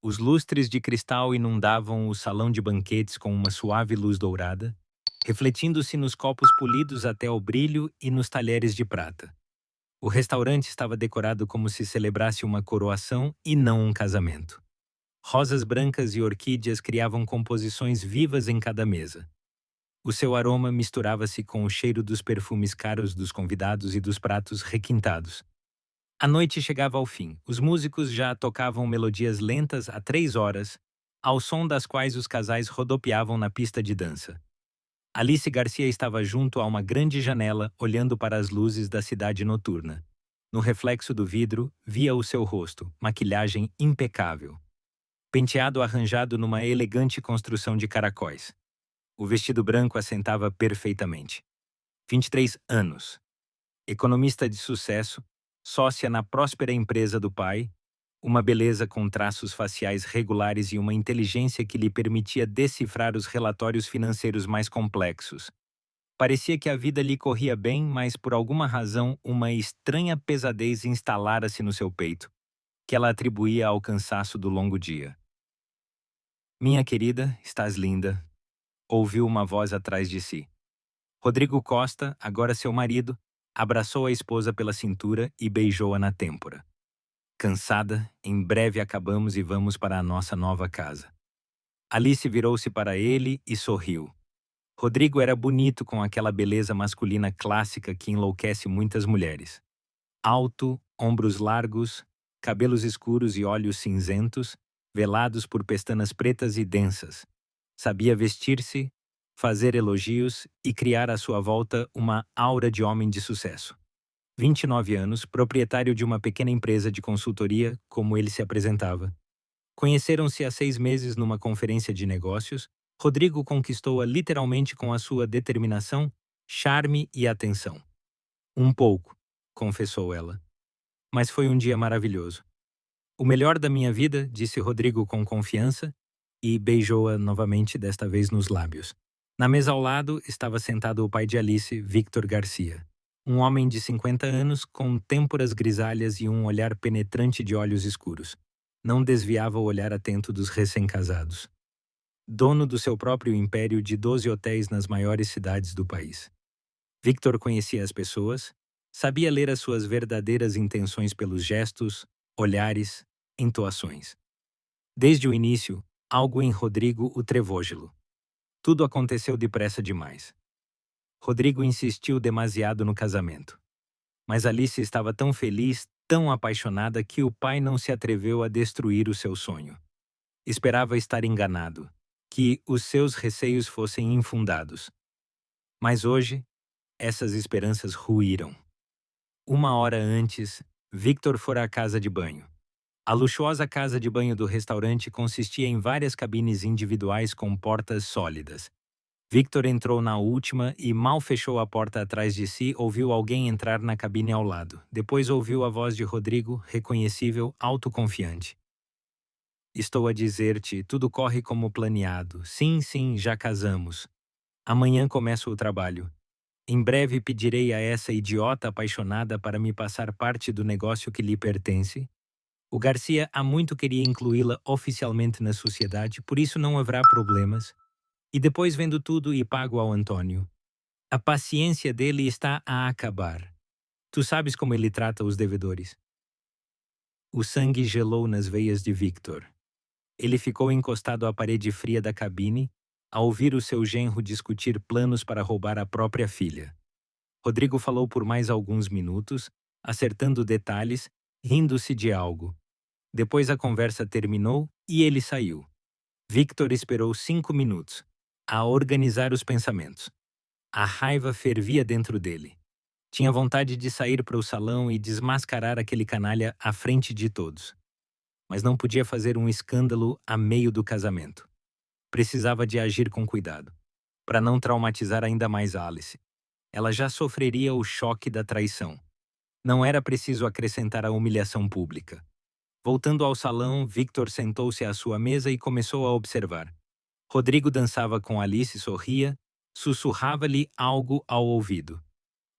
Os lustres de cristal inundavam o salão de banquetes com uma suave luz dourada, refletindo-se nos copos polidos até ao brilho e nos talheres de prata. O restaurante estava decorado como se celebrasse uma coroação e não um casamento. Rosas brancas e orquídeas criavam composições vivas em cada mesa. O seu aroma misturava-se com o cheiro dos perfumes caros dos convidados e dos pratos requintados. A noite chegava ao fim. Os músicos já tocavam melodias lentas há 3 horas, ao som das quais os casais rodopiavam na pista de dança. Alice Garcia estava junto a uma grande janela, olhando para as luzes da cidade noturna. No reflexo do vidro, via o seu rosto, maquilhagem impecável. Penteado arranjado numa elegante construção de caracóis. O vestido branco assentava perfeitamente. 23 anos. Economista de sucesso, sócia na próspera empresa do pai, uma beleza com traços faciais regulares e uma inteligência que lhe permitia decifrar os relatórios financeiros mais complexos. Parecia que a vida lhe corria bem, mas por alguma razão uma estranha pesadez instalara-se no seu peito, que ela atribuía ao cansaço do longo dia. "Minha querida, estás linda", ouviu uma voz atrás de si. Rodrigo Costa, agora seu marido, abraçou a esposa pela cintura e beijou-a na têmpora. "Cansada, em breve acabamos e vamos para a nossa nova casa." Alice virou-se para ele e sorriu. Rodrigo era bonito com aquela beleza masculina clássica que enlouquece muitas mulheres. Alto, ombros largos, cabelos escuros e olhos cinzentos, velados por pestanas pretas e densas. Sabia vestir-se, fazer elogios e criar à sua volta uma aura de homem de sucesso. 29 anos, proprietário de uma pequena empresa de consultoria, como ele se apresentava. Conheceram-se há 6 meses numa conferência de negócios. Rodrigo conquistou-a literalmente com a sua determinação, charme e atenção. "Um pouco", confessou ela. "Mas foi um dia maravilhoso." "O melhor da minha vida", disse Rodrigo com confiança, e beijou-a novamente, desta vez nos lábios. Na mesa ao lado estava sentado o pai de Alice, Victor Garcia. Um homem de 50 anos, com têmporas grisalhas e um olhar penetrante de olhos escuros. Não desviava o olhar atento dos recém-casados. Dono do seu próprio império de 12 hotéis nas maiores cidades do país. Victor conhecia as pessoas, sabia ler as suas verdadeiras intenções pelos gestos, olhares, entoações. Desde o início, algo em Rodrigo o trevôgelo. Tudo aconteceu depressa demais. Rodrigo insistiu demasiado no casamento. Mas Alice estava tão feliz, tão apaixonada, que o pai não se atreveu a destruir o seu sonho. Esperava estar enganado, que os seus receios fossem infundados. Mas hoje, essas esperanças ruíram. 1 hora antes, Victor fora à casa de banho. A luxuosa casa de banho do restaurante consistia em várias cabines individuais com portas sólidas. Victor entrou na última e mal fechou a porta atrás de si, ouviu alguém entrar na cabine ao lado. Depois ouviu a voz de Rodrigo, reconhecível, autoconfiante. "Estou a dizer-te, tudo corre como planeado. Sim, sim, já casamos. Amanhã começo o trabalho. Em breve pedirei a essa idiota apaixonada para me passar parte do negócio que lhe pertence." O Garcia há muito queria incluí-la oficialmente na sociedade, por isso não haverá problemas. E depois vendo tudo e pago ao Antônio. A paciência dele está a acabar. Tu sabes como ele trata os devedores. O sangue gelou nas veias de Victor. Ele ficou encostado à parede fria da cabine, a ouvir o seu genro discutir planos para roubar a própria filha. Rodrigo falou por mais alguns minutos, acertando detalhes, rindo-se de algo. Depois a conversa terminou e ele saiu. Victor esperou 5 minutos, a organizar os pensamentos. A raiva fervia dentro dele. Tinha vontade de sair para o salão e desmascarar aquele canalha à frente de todos. Mas não podia fazer um escândalo a meio do casamento. Precisava de agir com cuidado, para não traumatizar ainda mais Alice. Ela já sofreria o choque da traição. Não era preciso acrescentar a humilhação pública. Voltando ao salão, Victor sentou-se à sua mesa e começou a observar. Rodrigo dançava com Alice, sorria, sussurrava-lhe algo ao ouvido.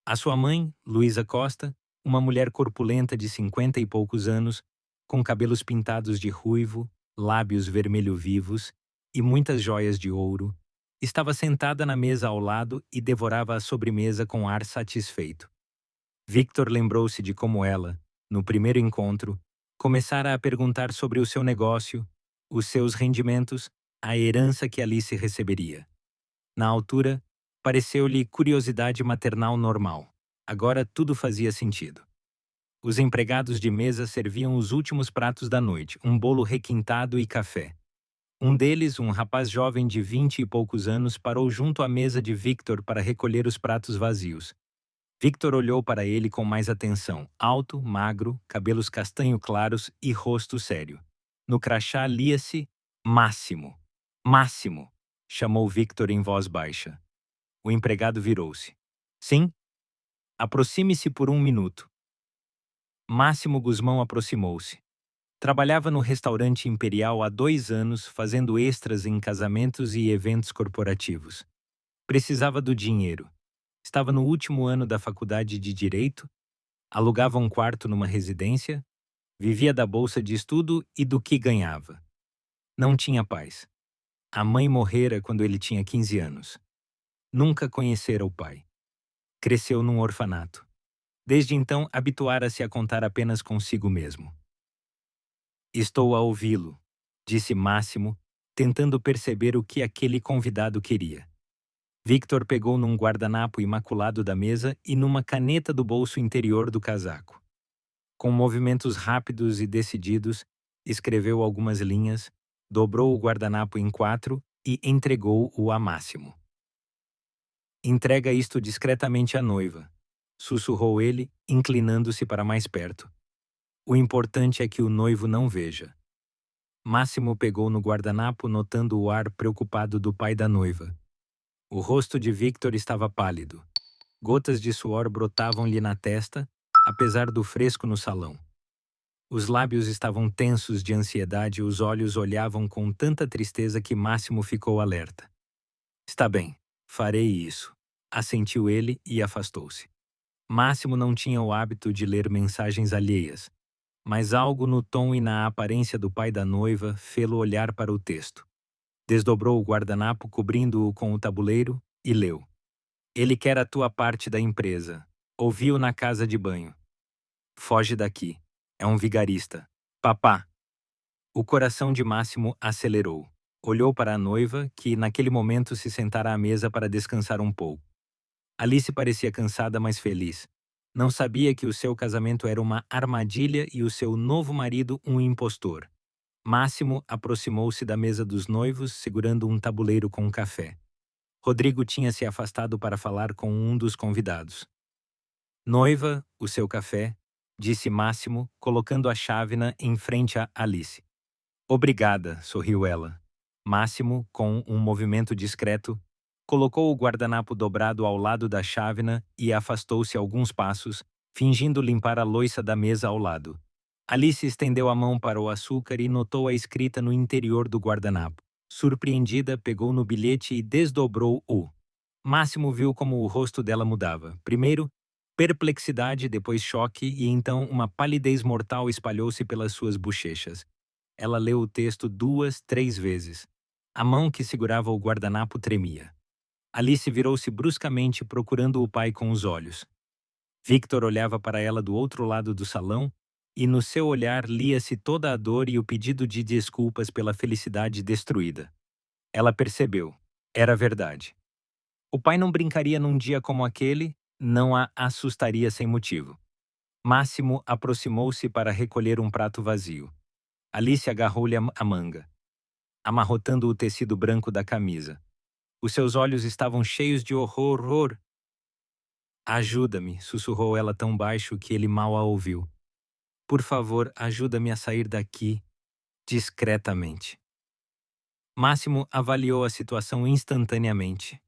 A sua mãe, Luísa Costa, uma mulher corpulenta de 50 e poucos anos, com cabelos pintados de ruivo, lábios vermelho vivos e muitas joias de ouro, estava sentada na mesa ao lado e devorava a sobremesa com ar satisfeito. Victor lembrou-se de como ela, no primeiro encontro, começara a perguntar sobre o seu negócio, os seus rendimentos, a herança que Alice receberia. Na altura, pareceu-lhe curiosidade maternal normal. Agora tudo fazia sentido. Os empregados de mesa serviam os últimos pratos da noite, um bolo requintado e café. Um deles, um rapaz jovem de 20 e poucos anos, parou junto à mesa de Victor para recolher os pratos vazios. Victor olhou para ele com mais atenção, alto, magro, cabelos castanho claros e rosto sério. No crachá lia-se Máximo. Máximo, chamou Victor em voz baixa. O empregado virou-se. Sim? Aproxime-se por um minuto. Máximo Guzmão aproximou-se. Trabalhava no restaurante Imperial há 2 anos, fazendo extras em casamentos e eventos corporativos. Precisava do dinheiro. Estava no último ano da faculdade de Direito, alugava um quarto numa residência, vivia da bolsa de estudo e do que ganhava. Não tinha paz. A mãe morrera quando ele tinha 15 anos. Nunca conhecera o pai. Cresceu num orfanato. Desde então, habituara-se a contar apenas consigo mesmo. Estou a ouvi-lo, disse Máximo, tentando perceber o que aquele convidado queria. Victor pegou num guardanapo imaculado da mesa e numa caneta do bolso interior do casaco. Com movimentos rápidos e decididos, escreveu algumas linhas, dobrou o guardanapo em 4 e entregou-o a Máximo. Entrega isto discretamente à noiva, sussurrou ele, inclinando-se para mais perto. O importante é que o noivo não veja. Máximo pegou no guardanapo, notando o ar preocupado do pai da noiva. O rosto de Victor estava pálido. Gotas de suor brotavam-lhe na testa, apesar do fresco no salão. Os lábios estavam tensos de ansiedade e os olhos olhavam com tanta tristeza que Máximo ficou alerta. Está bem, farei isso, assentiu ele e afastou-se. Máximo não tinha o hábito de ler mensagens alheias, mas algo no tom e na aparência do pai da noiva fê-lo olhar para o texto. Desdobrou o guardanapo cobrindo-o com o tabuleiro e leu. Ele quer a tua parte da empresa. Ouviu na casa de banho. Foge daqui. É um vigarista. Papá. O coração de Máximo acelerou. Olhou para a noiva, que naquele momento se sentara à mesa para descansar um pouco. Alice parecia cansada, mas feliz. Não sabia que o seu casamento era uma armadilha e o seu novo marido um impostor. Máximo aproximou-se da mesa dos noivos, segurando um tabuleiro com café. Rodrigo tinha se afastado para falar com um dos convidados. Noiva, o seu café, disse Máximo, colocando a chávena em frente a Alice. Obrigada, sorriu ela. Máximo, com um movimento discreto, colocou o guardanapo dobrado ao lado da chávena e afastou-se alguns passos, fingindo limpar a louça da mesa ao lado. Alice estendeu a mão para o açúcar e notou a escrita no interior do guardanapo. Surpreendida, pegou no bilhete e desdobrou-o. Máximo viu como o rosto dela mudava. Primeiro, perplexidade, depois choque e então uma palidez mortal espalhou-se pelas suas bochechas. Ela leu o texto 2, 3 vezes. A mão que segurava o guardanapo tremia. Alice virou-se bruscamente, procurando o pai com os olhos. Victor olhava para ela do outro lado do salão, e no seu olhar lia-se toda a dor e o pedido de desculpas pela felicidade destruída. Ela percebeu. Era verdade. O pai não brincaria num dia como aquele, não a assustaria sem motivo. Máximo aproximou-se para recolher um prato vazio. Alice agarrou-lhe a manga, amarrotando o tecido branco da camisa. Os seus olhos estavam cheios de horror. Ajuda-me, sussurrou ela tão baixo que ele mal a ouviu. Por favor, ajuda-me a sair daqui, discretamente. Máximo avaliou a situação instantaneamente.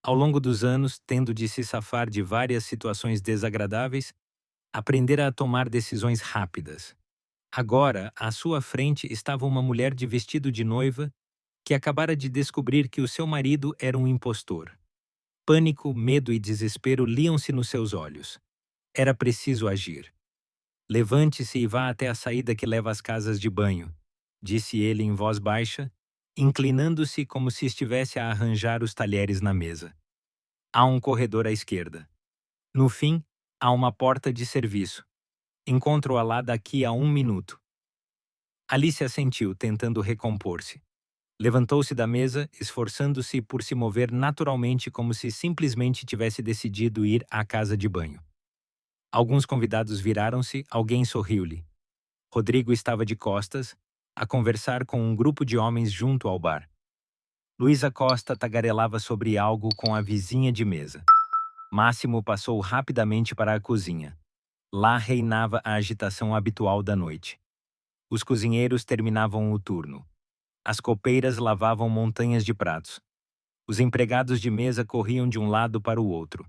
Ao longo dos anos, tendo de se safar de várias situações desagradáveis, aprendera a tomar decisões rápidas. Agora, à sua frente estava uma mulher de vestido de noiva que acabara de descobrir que o seu marido era um impostor. Pânico, medo e desespero liam-se nos seus olhos. Era preciso agir. Levante-se e vá até a saída que leva às casas de banho, disse ele em voz baixa, inclinando-se como se estivesse a arranjar os talheres na mesa. Há um corredor à esquerda. No fim, há uma porta de serviço. Encontro-a lá daqui a 1 minuto. Alice assentiu, tentando recompor-se. Levantou-se da mesa, esforçando-se por se mover naturalmente como se simplesmente tivesse decidido ir à casa de banho. Alguns convidados viraram-se, alguém sorriu-lhe. Rodrigo estava de costas, a conversar com um grupo de homens junto ao bar. Luísa Costa tagarelava sobre algo com a vizinha de mesa. Máximo passou rapidamente para a cozinha. Lá reinava a agitação habitual da noite. Os cozinheiros terminavam o turno. As copeiras lavavam montanhas de pratos. Os empregados de mesa corriam de um lado para o outro.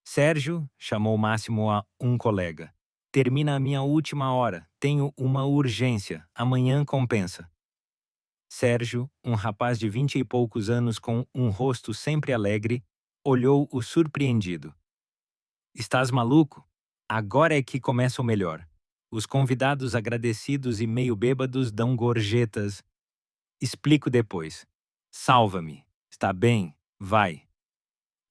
Sérgio, chamou Máximo a um colega. Termina a minha última hora. Tenho uma urgência. Amanhã compensa. Sérgio, um rapaz de 20 e poucos anos com um rosto sempre alegre, olhou-o surpreendido. Estás maluco? Agora é que começa o melhor. Os convidados agradecidos e meio bêbados dão gorjetas. Explico depois. Salva-me. Está bem, vai.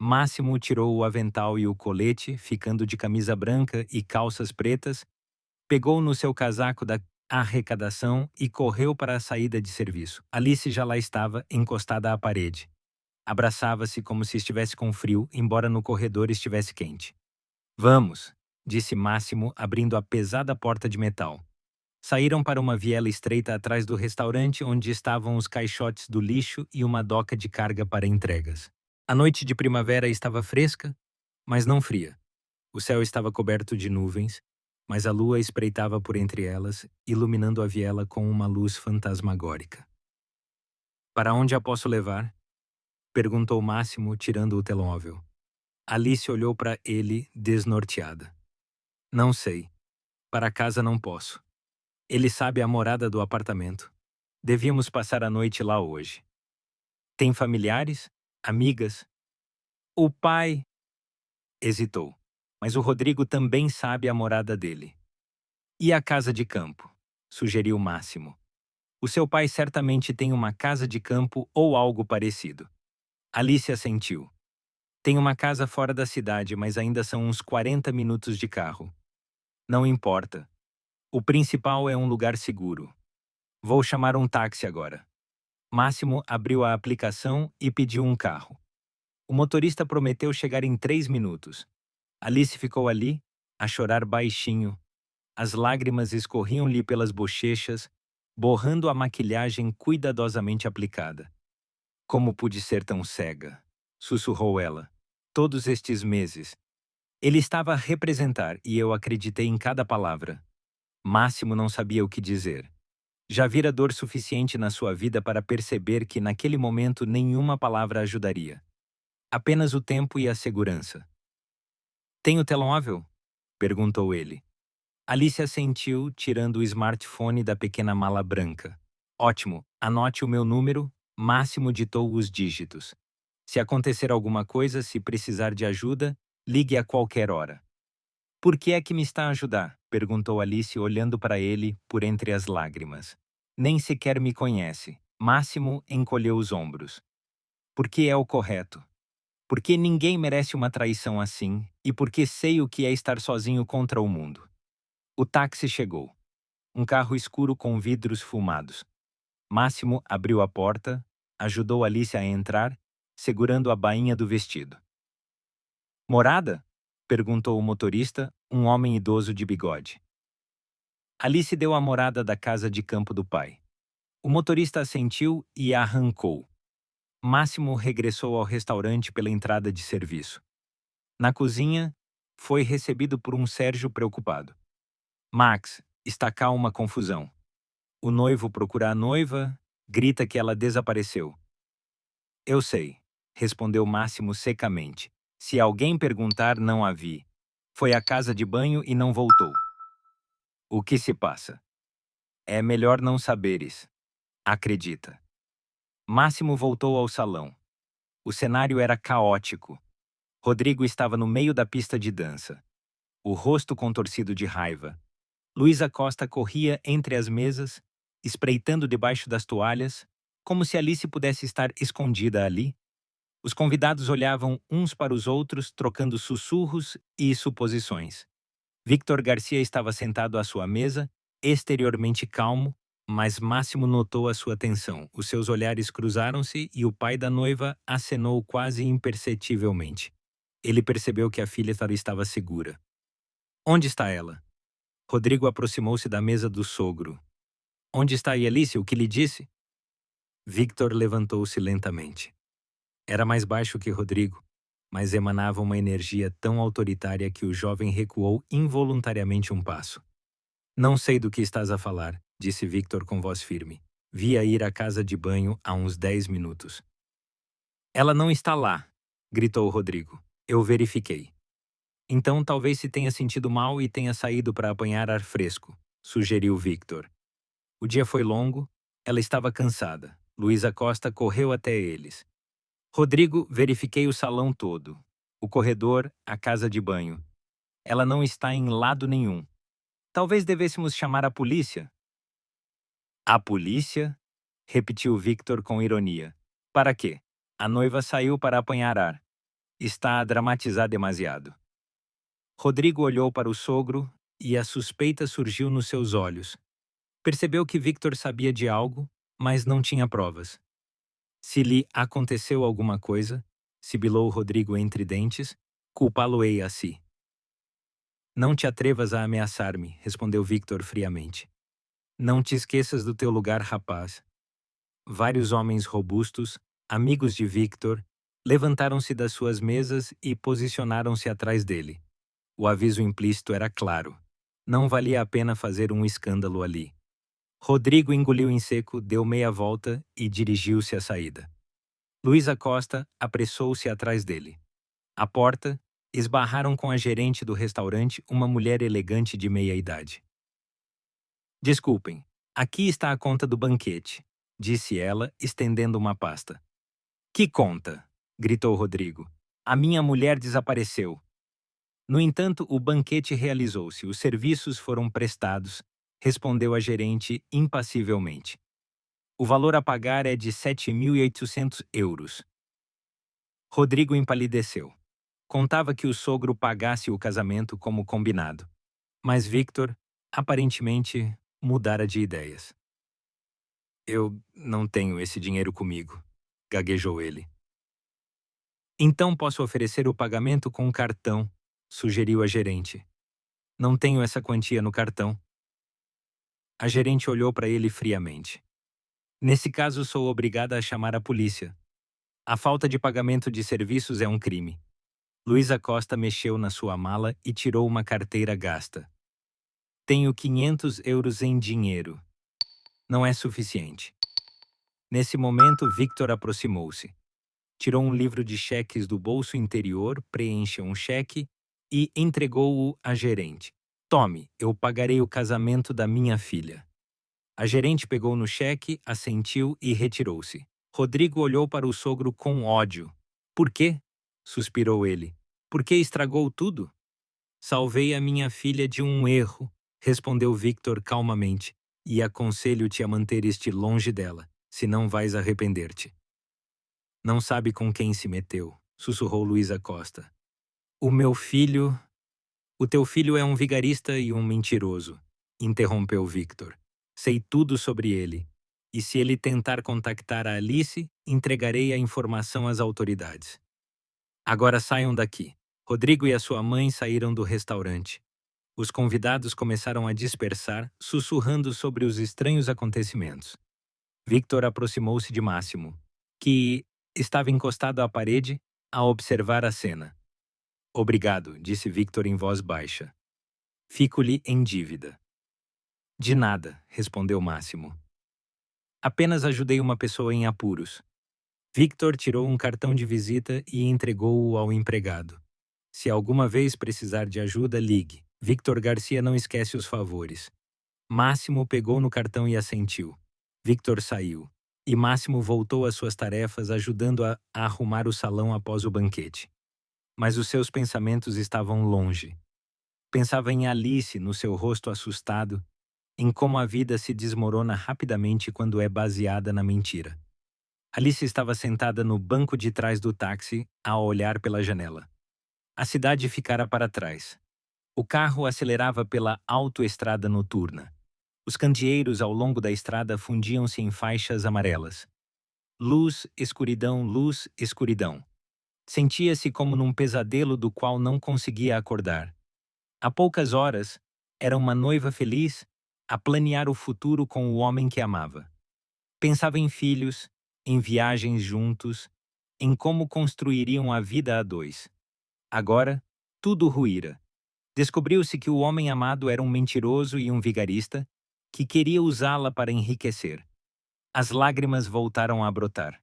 Máximo tirou o avental e o colete, ficando de camisa branca e calças pretas, pegou no seu casaco da arrecadação e correu para a saída de serviço. Alice já lá estava, encostada à parede. Abraçava-se como se estivesse com frio, embora no corredor estivesse quente. Vamos, disse Máximo, abrindo a pesada porta de metal. Saíram para uma viela estreita atrás do restaurante onde estavam os caixotes do lixo e uma doca de carga para entregas. A noite de primavera estava fresca, mas não fria. O céu estava coberto de nuvens, mas a lua espreitava por entre elas, iluminando a viela com uma luz fantasmagórica. Para onde a posso levar? Perguntou Máximo, tirando o telemóvel. Alice olhou para ele, desnorteada. Não sei. Para casa não posso. Ele sabe a morada do apartamento. Devíamos passar a noite lá hoje. Tem familiares? Amigas? O pai... Hesitou. Mas o Rodrigo também sabe a morada dele. E a casa de campo? Sugeriu Máximo. O seu pai certamente tem uma casa de campo ou algo parecido. Alice assentiu. Tem uma casa fora da cidade, mas ainda são uns 40 minutos de carro. Não importa. O principal é um lugar seguro. Vou chamar um táxi agora. Máximo abriu a aplicação e pediu um carro. O motorista prometeu chegar em 3 minutos. Alice ficou ali, a chorar baixinho. As lágrimas escorriam-lhe pelas bochechas, borrando a maquilhagem cuidadosamente aplicada. Como pude ser tão cega? Sussurrou ela. Todos estes meses. Ele estava a representar e eu acreditei em cada palavra. Máximo não sabia o que dizer. Já vira dor suficiente na sua vida para perceber que naquele momento nenhuma palavra ajudaria. Apenas o tempo e a segurança. Tem o telemóvel? Perguntou ele. Alice assentiu, tirando o smartphone da pequena mala branca. Ótimo, anote o meu número. Máximo ditou os dígitos. Se acontecer alguma coisa, se precisar de ajuda, ligue a qualquer hora. Por que é que me está a ajudar? Perguntou Alice olhando para ele por entre as lágrimas. Nem sequer me conhece. Máximo encolheu os ombros. Porque é o correto. Porque ninguém merece uma traição assim, e porque sei o que é estar sozinho contra o mundo. O táxi chegou. Um carro escuro com vidros fumados. Máximo abriu a porta, ajudou Alice a entrar, segurando a bainha do vestido. Morada? Perguntou o motorista, um homem idoso de bigode. Alice deu a morada da casa de campo do pai. O motorista assentiu e arrancou. Máximo regressou ao restaurante pela entrada de serviço. Na cozinha, foi recebido por um Sérgio preocupado. Max, está cá uma confusão. O noivo procura a noiva, grita que ela desapareceu. Eu sei, respondeu Máximo secamente. Se alguém perguntar, não a vi. Foi à casa de banho e não voltou. O que se passa? É melhor não saberes. Acredita. Máximo voltou ao salão. O cenário era caótico. Rodrigo estava no meio da pista de dança. O rosto contorcido de raiva. Luísa Costa corria entre as mesas, espreitando debaixo das toalhas, como se Alice pudesse estar escondida ali. Os convidados olhavam uns para os outros, trocando sussurros e suposições. Victor Garcia estava sentado à sua mesa, exteriormente calmo, mas Máximo notou a sua tensão. Os seus olhares cruzaram-se e o pai da noiva acenou quase imperceptivelmente. Ele percebeu que a filha estava segura. Onde está ela? Rodrigo aproximou-se da mesa do sogro. Onde está Alice? O que lhe disse? Victor levantou-se lentamente. Era mais baixo que Rodrigo, mas emanava uma energia tão autoritária que o jovem recuou involuntariamente um passo. Não sei do que estás a falar, disse Victor com voz firme. Vi-a ir à casa de banho há uns 10 minutos. Ela não está lá, gritou Rodrigo. Eu verifiquei. Então talvez se tenha sentido mal e tenha saído para apanhar ar fresco, sugeriu Victor. O dia foi longo, ela estava cansada. Luísa Costa correu até eles. Rodrigo, verifiquei o salão todo. O corredor, a casa de banho. Ela não está em lado nenhum. Talvez devêssemos chamar a polícia. A polícia? Repetiu Victor com ironia. Para quê? A noiva saiu para apanhar ar. Está a dramatizar demasiado. Rodrigo olhou para o sogro e a suspeita surgiu nos seus olhos. Percebeu que Victor sabia de algo, mas não tinha provas. Se lhe aconteceu alguma coisa, sibilou Rodrigo entre dentes, culpá-lo-ei a si. Não te atrevas a ameaçar-me, respondeu Victor friamente. Não te esqueças do teu lugar, rapaz. Vários homens robustos, amigos de Victor, levantaram-se das suas mesas e posicionaram-se atrás dele. O aviso implícito era claro. Não valia a pena fazer um escândalo ali. Rodrigo engoliu em seco, deu meia volta e dirigiu-se à saída. Luísa Costa apressou-se atrás dele. À porta, esbarraram com a gerente do restaurante, uma mulher elegante de meia-idade. Desculpem, aqui está a conta do banquete, disse ela, estendendo uma pasta. Que conta? Gritou Rodrigo. A minha mulher desapareceu. No entanto, o banquete realizou-se, os serviços foram prestados, respondeu a gerente impassivelmente. O valor a pagar é de 7.800 euros. Rodrigo empalideceu. Contava que o sogro pagasse o casamento como combinado. Mas Victor, aparentemente, mudara de ideias. Eu não tenho esse dinheiro comigo, gaguejou ele. Então posso oferecer o pagamento com um cartão, sugeriu a gerente. Não tenho essa quantia no cartão. A gerente olhou para ele friamente. Nesse caso, sou obrigada a chamar a polícia. A falta de pagamento de serviços é um crime. Luísa Costa mexeu na sua mala e tirou uma carteira gasta. Tenho 500 euros em dinheiro. Não é suficiente. Nesse momento, Victor aproximou-se. Tirou um livro de cheques do bolso interior, preencheu um cheque e entregou-o à gerente. Tome, eu pagarei o casamento da minha filha. A gerente pegou no cheque, assentiu e retirou-se. Rodrigo olhou para o sogro com ódio. Por quê? Suspirou ele. Por que estragou tudo? Salvei a minha filha de um erro, respondeu Victor calmamente, e aconselho-te a manter-te longe dela, senão vais arrepender-te. Não sabe com quem se meteu, sussurrou Luísa Costa. O meu filho... O teu filho é um vigarista e um mentiroso, interrompeu Victor. Sei tudo sobre ele, e se ele tentar contactar a Alice, entregarei a informação às autoridades. Agora saiam daqui. Rodrigo e a sua mãe saíram do restaurante. Os convidados começaram a dispersar, sussurrando sobre os estranhos acontecimentos. Victor aproximou-se de Máximo, que estava encostado à parede a observar a cena. Obrigado, disse Victor em voz baixa. Fico-lhe em dívida. De nada, respondeu Máximo. Apenas ajudei uma pessoa em apuros. Victor tirou um cartão de visita e entregou-o ao empregado. Se alguma vez precisar de ajuda, ligue. Victor Garcia não esquece os favores. Máximo pegou no cartão e assentiu. Victor saiu. E Máximo voltou às suas tarefas, ajudando a arrumar o salão após o banquete. Mas os seus pensamentos estavam longe. Pensava em Alice, no seu rosto assustado, em como a vida se desmorona rapidamente quando é baseada na mentira. Alice estava sentada no banco de trás do táxi, a olhar pela janela. A cidade ficara para trás. O carro acelerava pela autoestrada noturna. Os candeeiros ao longo da estrada fundiam-se em faixas amarelas. Luz, escuridão, luz, escuridão. Sentia-se como num pesadelo do qual não conseguia acordar. Há poucas horas, era uma noiva feliz a planear o futuro com o homem que amava. Pensava em filhos, em viagens juntos, em como construiriam a vida a dois. Agora, tudo ruíra. Descobriu-se que o homem amado era um mentiroso e um vigarista que queria usá-la para enriquecer. As lágrimas voltaram a brotar.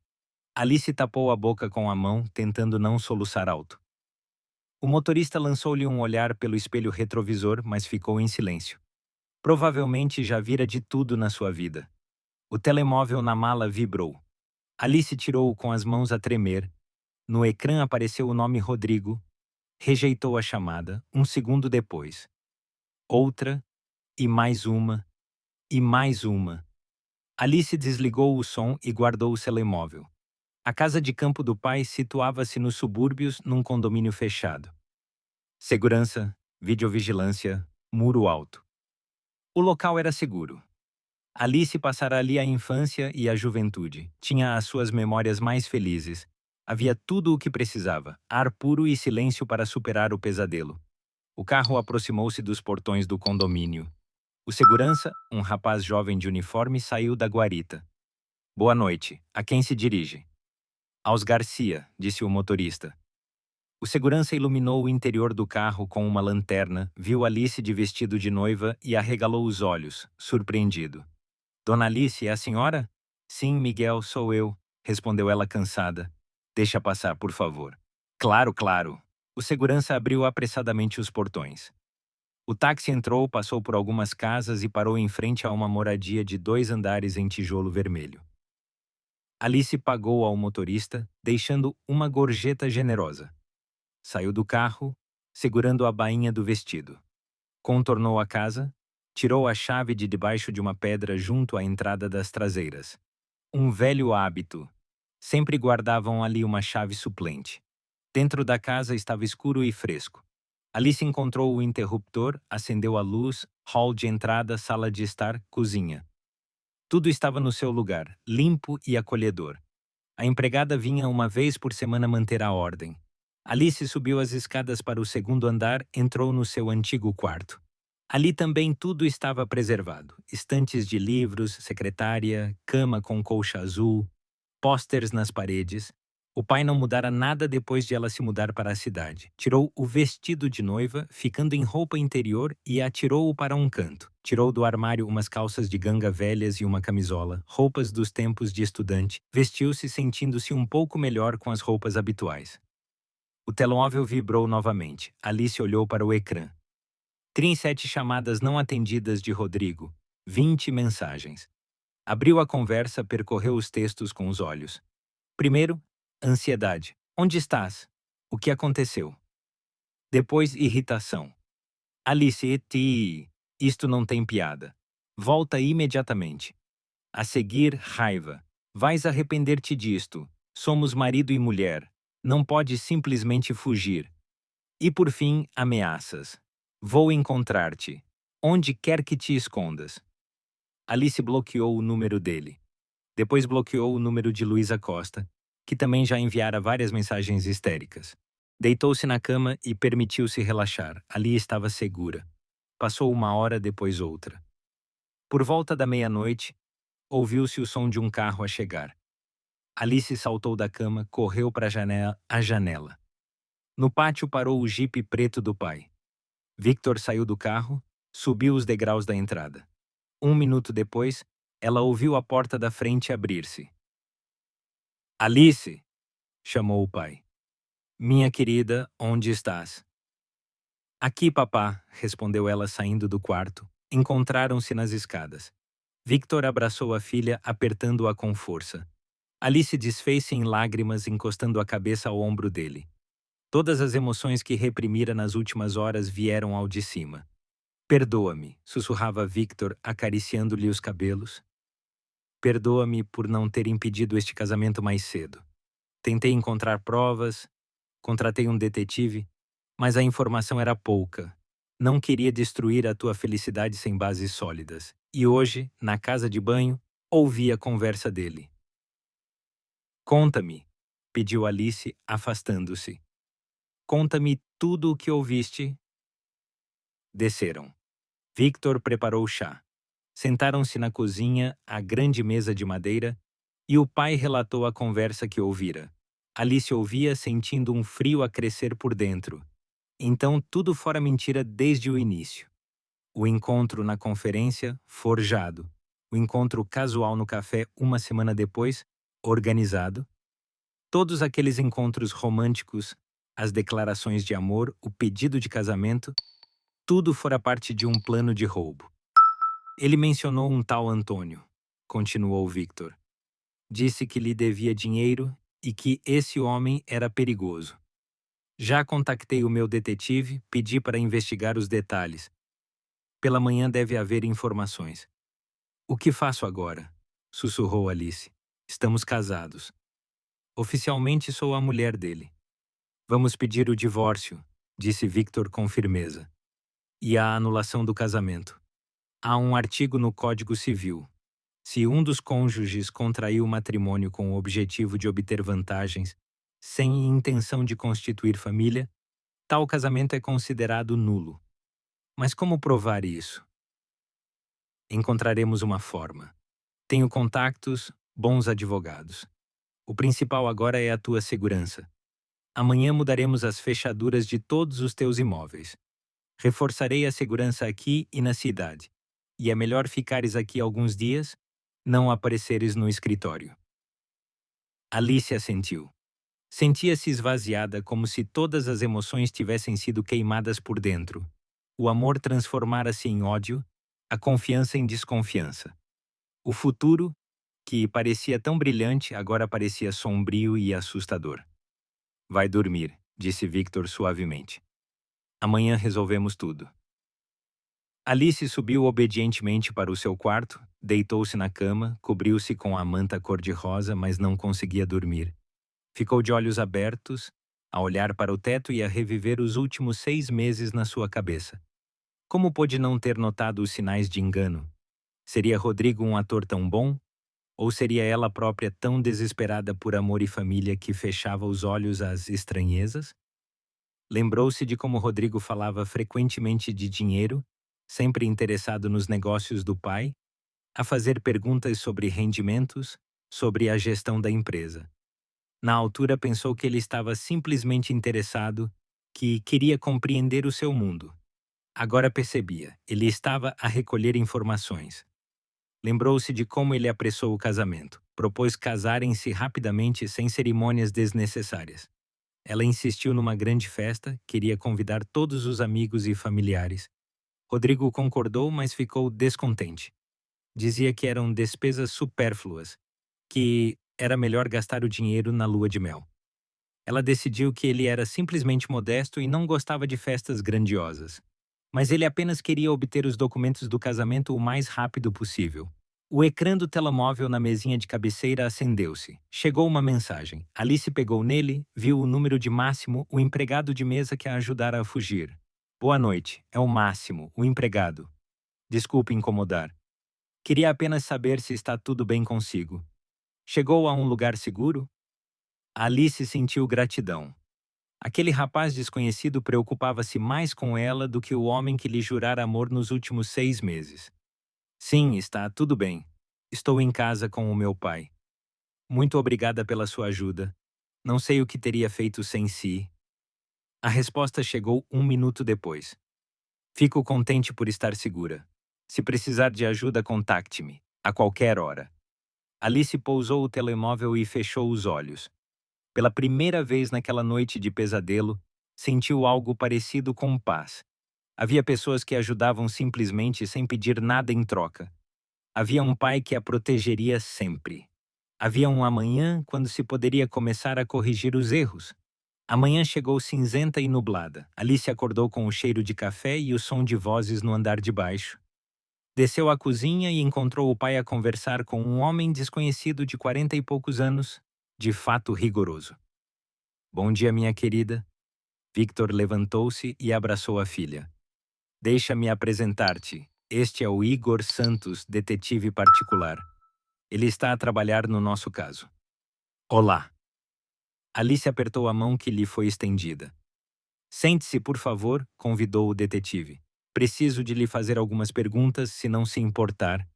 Alice tapou a boca com a mão, tentando não soluçar alto. O motorista lançou-lhe um olhar pelo espelho retrovisor, mas ficou em silêncio. Provavelmente já vira de tudo na sua vida. O telemóvel na mala vibrou. Alice tirou-o com as mãos a tremer. No ecrã apareceu o nome Rodrigo. Rejeitou a chamada, um segundo depois. Outra, e mais uma, e mais uma. Alice desligou o som e guardou o telemóvel. A casa de campo do pai situava-se nos subúrbios num condomínio fechado. Segurança, videovigilância, muro alto. O local era seguro. Alice passara ali a infância e a juventude. Tinha as suas memórias mais felizes. Havia tudo o que precisava, ar puro e silêncio para superar o pesadelo. O carro aproximou-se dos portões do condomínio. O segurança, um rapaz jovem de uniforme, saiu da guarita. Boa noite. A quem se dirige? Aos Garcia, disse o motorista. O segurança iluminou o interior do carro com uma lanterna, viu Alice de vestido de noiva e arregalou os olhos, surpreendido. Dona Alice, é a senhora? Sim, Miguel, sou eu, respondeu ela cansada. Deixa passar, por favor. Claro, claro. O segurança abriu apressadamente os portões. O táxi entrou, passou por algumas casas e parou em frente a uma moradia de 2 andares em tijolo vermelho. Alice pagou ao motorista, deixando uma gorjeta generosa. Saiu do carro, segurando a bainha do vestido. Contornou a casa, tirou a chave de debaixo de uma pedra junto à entrada das traseiras. Um velho hábito. Sempre guardavam ali uma chave suplente. Dentro da casa estava escuro e fresco. Alice encontrou o interruptor, acendeu a luz, hall de entrada, sala de estar, cozinha. Tudo estava no seu lugar, limpo e acolhedor. A empregada vinha uma vez por semana manter a ordem. Alice subiu as escadas para o segundo andar, entrou no seu antigo quarto. Ali também tudo estava preservado. Estantes de livros, secretária, cama com colcha azul, pósteres nas paredes. O pai não mudara nada depois de ela se mudar para a cidade. Tirou o vestido de noiva, ficando em roupa interior, e atirou-o para um canto. Tirou do armário umas calças de ganga velhas e uma camisola, roupas dos tempos de estudante. Vestiu-se sentindo-se um pouco melhor com as roupas habituais. O telemóvel vibrou novamente. Alice olhou para o ecrã. 37 chamadas não atendidas de Rodrigo. 20 mensagens. Abriu a conversa, percorreu os textos com os olhos. Primeiro, ansiedade. Onde estás? O que aconteceu? Depois, irritação. Alice, isto não tem piada. Volta imediatamente. A seguir, raiva. Vais arrepender-te disto. Somos marido e mulher. Não podes simplesmente fugir. E por fim, ameaças. Vou encontrar-te. Onde quer que te escondas. Alice bloqueou o número dele. Depois bloqueou o número de Luísa Costa, que também já enviara várias mensagens histéricas. Deitou-se na cama e permitiu-se relaxar. Ali estava segura. Passou uma hora, depois outra. Por volta da meia-noite, ouviu-se o som de um carro a chegar. Alice saltou da cama, correu para a janela. No pátio parou o jipe preto do pai. Victor saiu do carro, subiu os degraus da entrada. 1 minuto depois, ela ouviu a porta da frente abrir-se. Alice! Chamou o pai. Minha querida, onde estás? Aqui, papá, respondeu ela saindo do quarto. Encontraram-se nas escadas. Victor abraçou a filha, apertando-a com força. Alice desfez-se em lágrimas, encostando a cabeça ao ombro dele. Todas as emoções que reprimira nas últimas horas vieram ao de cima. Perdoa-me, sussurrava Victor, acariciando-lhe os cabelos. Perdoa-me por não ter impedido este casamento mais cedo. Tentei encontrar provas, contratei um detetive, mas a informação era pouca. Não queria destruir a tua felicidade sem bases sólidas. E hoje, na casa de banho, ouvi a conversa dele. Conta-me, pediu Alice, afastando-se. Conta-me tudo o que ouviste. Desceram. Victor preparou o chá. Sentaram-se na cozinha, à grande mesa de madeira, e o pai relatou a conversa que ouvira. Alice ouvia, sentindo um frio a crescer por dentro. Então tudo fora mentira desde o início. O encontro na conferência, forjado. O encontro casual no café uma semana depois, organizado. Todos aqueles encontros românticos, as declarações de amor, o pedido de casamento, tudo fora parte de um plano de roubo. Ele mencionou um tal Antônio, continuou Victor. Disse que lhe devia dinheiro e que esse homem era perigoso. Já contactei o meu detetive, pedi para investigar os detalhes. Pela manhã deve haver informações. O que faço agora? Sussurrou Alice. Estamos casados. Oficialmente sou a mulher dele. Vamos pedir o divórcio, disse Victor com firmeza. E a anulação do casamento. Há um artigo no Código Civil. Se um dos cônjuges contraiu o matrimônio com o objetivo de obter vantagens, sem intenção de constituir família, tal casamento é considerado nulo. Mas como provar isso? Encontraremos uma forma. Tenho contactos, bons advogados. O principal agora é a tua segurança. Amanhã mudaremos as fechaduras de todos os teus imóveis. Reforçarei a segurança aqui e na cidade. E é melhor ficares aqui alguns dias, não apareceres no escritório. Alice assentiu. Sentia-se esvaziada como se todas as emoções tivessem sido queimadas por dentro. O amor transformara-se em ódio, a confiança em desconfiança. O futuro, que parecia tão brilhante, agora parecia sombrio e assustador. Vai dormir, disse Victor suavemente. Amanhã resolvemos tudo. Alice subiu obedientemente para o seu quarto, deitou-se na cama, cobriu-se com a manta cor-de-rosa, mas não conseguia dormir. Ficou de olhos abertos, a olhar para o teto e a reviver os últimos 6 meses na sua cabeça. Como pôde não ter notado os sinais de engano? Seria Rodrigo um ator tão bom? Ou seria ela própria tão desesperada por amor e família que fechava os olhos às estranhezas? Lembrou-se de como Rodrigo falava frequentemente de dinheiro, sempre interessado nos negócios do pai, a fazer perguntas sobre rendimentos, sobre a gestão da empresa. Na altura pensou que ele estava simplesmente interessado, que queria compreender o seu mundo. Agora percebia, ele estava a recolher informações. Lembrou-se de como ele apressou o casamento. Propôs casarem-se rapidamente sem cerimônias desnecessárias. Ela insistiu numa grande festa, queria convidar todos os amigos e familiares. Rodrigo concordou, mas ficou descontente. Dizia que eram despesas supérfluas, que era melhor gastar o dinheiro na lua de mel. Ela decidiu que ele era simplesmente modesto e não gostava de festas grandiosas. Mas ele apenas queria obter os documentos do casamento o mais rápido possível. O ecrã do telemóvel na mesinha de cabeceira acendeu-se. Chegou uma mensagem. Alice pegou nele, viu o número de Máximo, o empregado de mesa que a ajudara a fugir. Boa noite, é o Máximo, o empregado. Desculpe incomodar. Queria apenas saber se está tudo bem consigo. Chegou a um lugar seguro? Alice sentiu gratidão. Aquele rapaz desconhecido preocupava-se mais com ela do que o homem que lhe jurara amor nos últimos 6 meses. Sim, está tudo bem. Estou em casa com o meu pai. Muito obrigada pela sua ajuda. Não sei o que teria feito sem si. A resposta chegou 1 minuto depois. Fico contente por estar segura. Se precisar de ajuda, contacte-me, a qualquer hora. Alice pousou o telemóvel e fechou os olhos. Pela primeira vez naquela noite de pesadelo, sentiu algo parecido com paz. Havia pessoas que ajudavam simplesmente sem pedir nada em troca. Havia um pai que a protegeria sempre. Havia um amanhã quando se poderia começar a corrigir os erros. A manhã chegou cinzenta e nublada. Alice acordou com o cheiro de café e o som de vozes no andar de baixo. Desceu à cozinha e encontrou o pai a conversar com um homem desconhecido de 40 e poucos anos, de fato rigoroso. Bom dia, minha querida. Victor levantou-se e abraçou a filha. Deixa-me apresentar-te. Este é o Igor Santos, detetive particular. Ele está a trabalhar no nosso caso. Olá. Alice apertou a mão que lhe foi estendida. Sente-se, por favor, convidou o detetive. Preciso de lhe fazer algumas perguntas, se não se importar.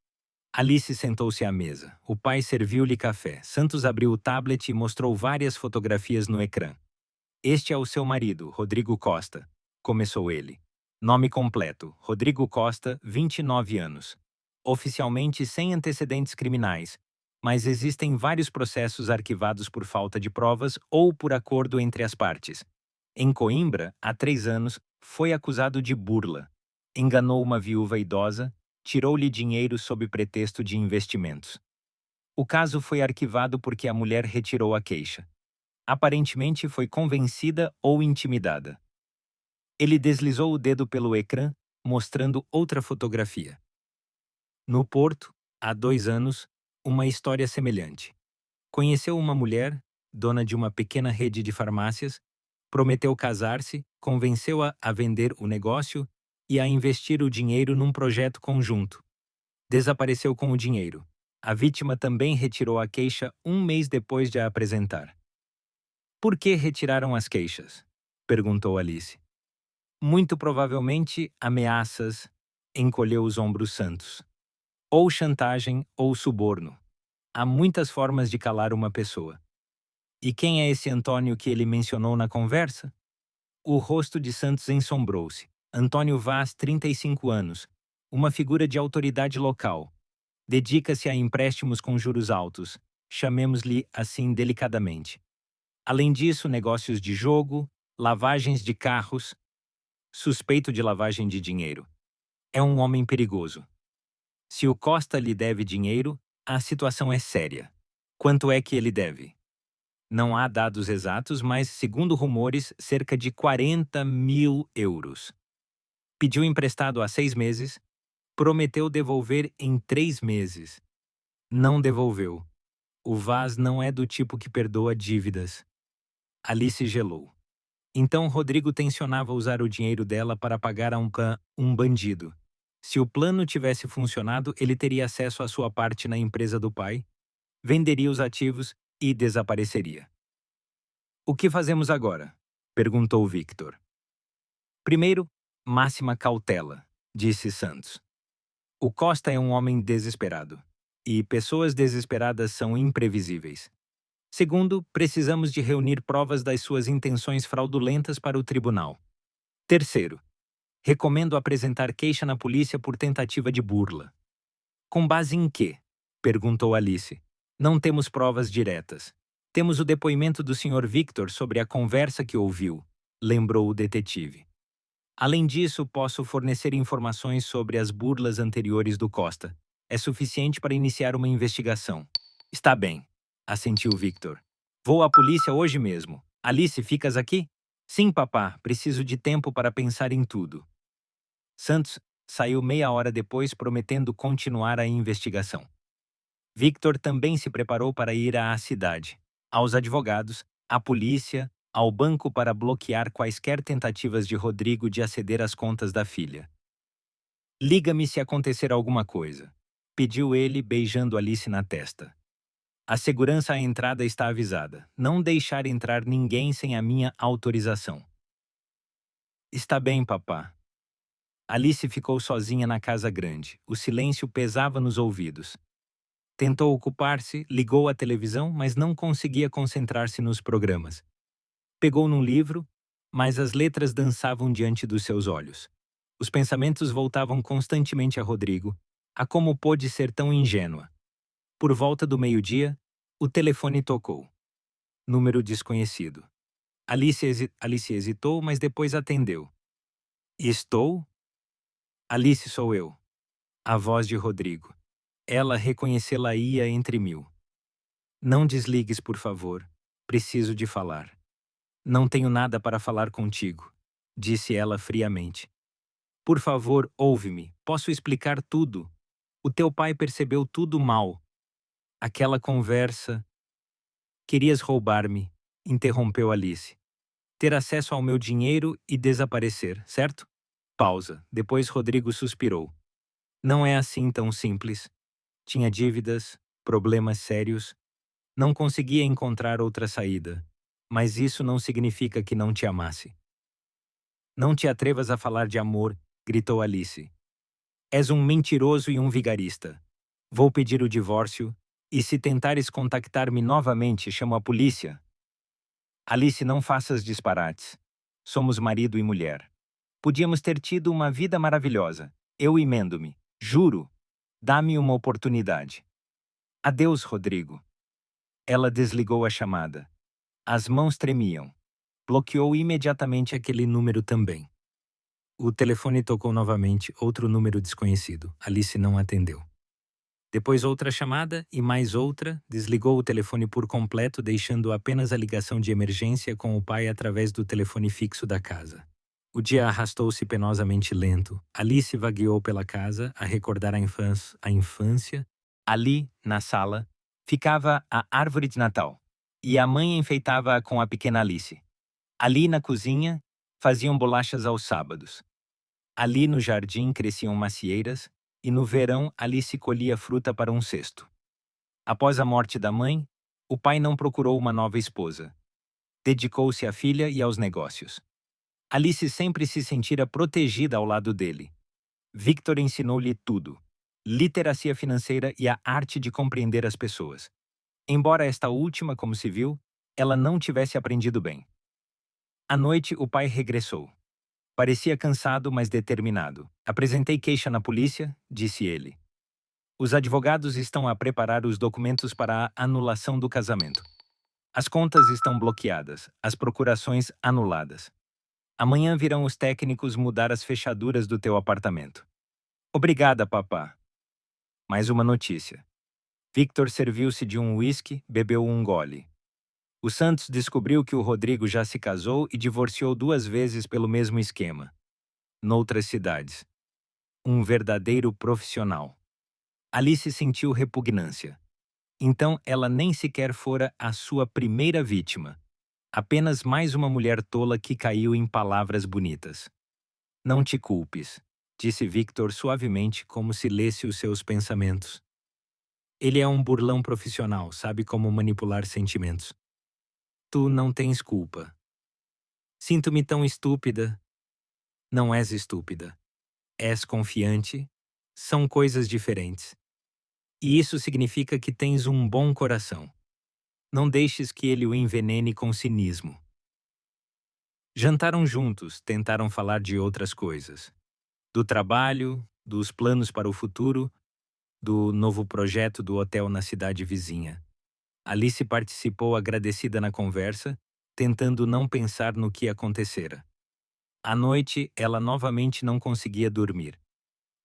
Alice sentou-se à mesa. O pai serviu-lhe café. Santos abriu o tablet e mostrou várias fotografias no ecrã. Este é o seu marido, Rodrigo Costa, começou ele. Nome completo, Rodrigo Costa, 29 anos. Oficialmente sem antecedentes criminais, mas existem vários processos arquivados por falta de provas ou por acordo entre as partes. Em Coimbra, há 3 anos, foi acusado de burla. Enganou uma viúva idosa, tirou-lhe dinheiro sob pretexto de investimentos. O caso foi arquivado porque a mulher retirou a queixa. Aparentemente foi convencida ou intimidada. Ele deslizou o dedo pelo ecrã, mostrando outra fotografia. No Porto, há 2 anos, uma história semelhante. Conheceu uma mulher, dona de uma pequena rede de farmácias, prometeu casar-se, convenceu-a a vender o negócio e a investir o dinheiro num projeto conjunto. Desapareceu com o dinheiro. A vítima também retirou a queixa 1 mês depois de a apresentar. Por que retiraram as queixas? Perguntou Alice. Muito provavelmente ameaças, encolheu os ombros Santos. Ou chantagem ou suborno. Há muitas formas de calar uma pessoa. E quem é esse Antônio que ele mencionou na conversa? O rosto de Santos ensombrou-se. Antônio Vaz, 35 anos. Uma figura de autoridade local. Dedica-se a empréstimos com juros altos. Chamemos-lhe assim delicadamente. Além disso, negócios de jogo, lavagens de carros. Suspeito de lavagem de dinheiro. É um homem perigoso. Se o Costa lhe deve dinheiro, a situação é séria. Quanto é que ele deve? Não há dados exatos, mas, segundo rumores, cerca de 40 mil euros. Pediu emprestado há 6 meses, prometeu devolver em 3 meses. Não devolveu. O Vaz não é do tipo que perdoa dívidas. Alice gelou. Então Rodrigo tensionava usar o dinheiro dela para pagar a um bandido. Se o plano tivesse funcionado, ele teria acesso à sua parte na empresa do pai, venderia os ativos e desapareceria. O que fazemos agora? Perguntou Victor. Primeiro, máxima cautela, disse Santos. O Costa é um homem desesperado. E pessoas desesperadas são imprevisíveis. Segundo, precisamos de reunir provas das suas intenções fraudulentas para o tribunal. Terceiro, recomendo apresentar queixa na polícia por tentativa de burla. Com base em quê? Perguntou Alice. Não temos provas diretas. Temos o depoimento do Sr. Victor sobre a conversa que ouviu, lembrou o detetive. Além disso, posso fornecer informações sobre as burlas anteriores do Costa. É suficiente para iniciar uma investigação. Está bem, assentiu Victor. Vou à polícia hoje mesmo. Alice, ficas aqui? Sim, papá, preciso de tempo para pensar em tudo. Santos saiu meia hora depois prometendo continuar a investigação. Victor também se preparou para ir à cidade, aos advogados, à polícia, ao banco para bloquear quaisquer tentativas de Rodrigo de aceder às contas da filha. Liga-me se acontecer alguma coisa, pediu ele beijando Alice na testa. A segurança à entrada está avisada. Não deixar entrar ninguém sem a minha autorização. Está bem, papá. Alice ficou sozinha na casa grande. O silêncio pesava nos ouvidos. Tentou ocupar-se, ligou a televisão, mas não conseguia concentrar-se nos programas. Pegou num livro, mas as letras dançavam diante dos seus olhos. Os pensamentos voltavam constantemente a Rodrigo, a como pôde ser tão ingênua. Por volta do meio-dia, o telefone tocou. Número desconhecido. Alice hesitou, mas depois atendeu. Estou? Alice, sou eu. A voz de Rodrigo. Ela reconhecê-la-ia entre mil. Não desligues, por favor. Preciso de falar. Não tenho nada para falar contigo, disse ela friamente. Por favor, ouve-me, posso explicar tudo. O teu pai percebeu tudo mal. Aquela conversa. Querias roubar-me, interrompeu Alice. Ter acesso ao meu dinheiro e desaparecer, certo? Pausa. Depois Rodrigo suspirou. Não é assim tão simples. Tinha dívidas, problemas sérios. Não conseguia encontrar outra saída. Mas isso não significa que não te amasse. Não te atrevas a falar de amor, gritou Alice. És um mentiroso e um vigarista. Vou pedir o divórcio, e se tentares contactar-me novamente, chamo a polícia. Alice, não faças disparates. Somos marido e mulher. Podíamos ter tido uma vida maravilhosa. Eu emendo-me. Juro. Dá-me uma oportunidade. Adeus, Rodrigo. Ela desligou a chamada. As mãos tremiam. Bloqueou imediatamente aquele número também. O telefone tocou novamente, outro número desconhecido. Alice não atendeu. Depois outra chamada e mais outra, desligou o telefone por completo, deixando apenas a ligação de emergência com o pai através do telefone fixo da casa. O dia arrastou-se penosamente lento. Alice vagueou pela casa a recordar a infância. Ali, na sala, ficava a árvore de Natal, e a mãe enfeitava-a com a pequena Alice. Ali na cozinha, faziam bolachas aos sábados. Ali no jardim cresciam macieiras, e no verão Alice colhia fruta para um cesto. Após a morte da mãe, o pai não procurou uma nova esposa. Dedicou-se à filha e aos negócios. Alice sempre se sentira protegida ao lado dele. Victor ensinou-lhe tudo: literacia financeira e a arte de compreender as pessoas. Embora esta última, como se viu, ela não tivesse aprendido bem. À noite, o pai regressou. Parecia cansado, mas determinado. Apresentei queixa na polícia, disse ele. Os advogados estão a preparar os documentos para a anulação do casamento. As contas estão bloqueadas, as procurações anuladas. Amanhã virão os técnicos mudar as fechaduras do teu apartamento. Obrigada, papá. Mais uma notícia. Victor serviu-se de um uísque, bebeu um gole. O Santos descobriu que o Rodrigo já se casou e divorciou 2 vezes pelo mesmo esquema. Noutras cidades. Um verdadeiro profissional. Alice sentiu repugnância. Então ela nem sequer fora a sua primeira vítima. Apenas mais uma mulher tola que caiu em palavras bonitas. Não te culpes, disse Victor suavemente, como se lesse os seus pensamentos. Ele é um burlão profissional, sabe como manipular sentimentos. Tu não tens culpa. Sinto-me tão estúpida. Não és estúpida. És confiante. São coisas diferentes. E isso significa que tens um bom coração. Não deixes que ele o envenene com cinismo. Jantaram juntos, tentaram falar de outras coisas. Do trabalho, dos planos para o futuro, do novo projeto do hotel na cidade vizinha. Alice participou agradecida na conversa, tentando não pensar no que acontecera. À noite, ela novamente não conseguia dormir.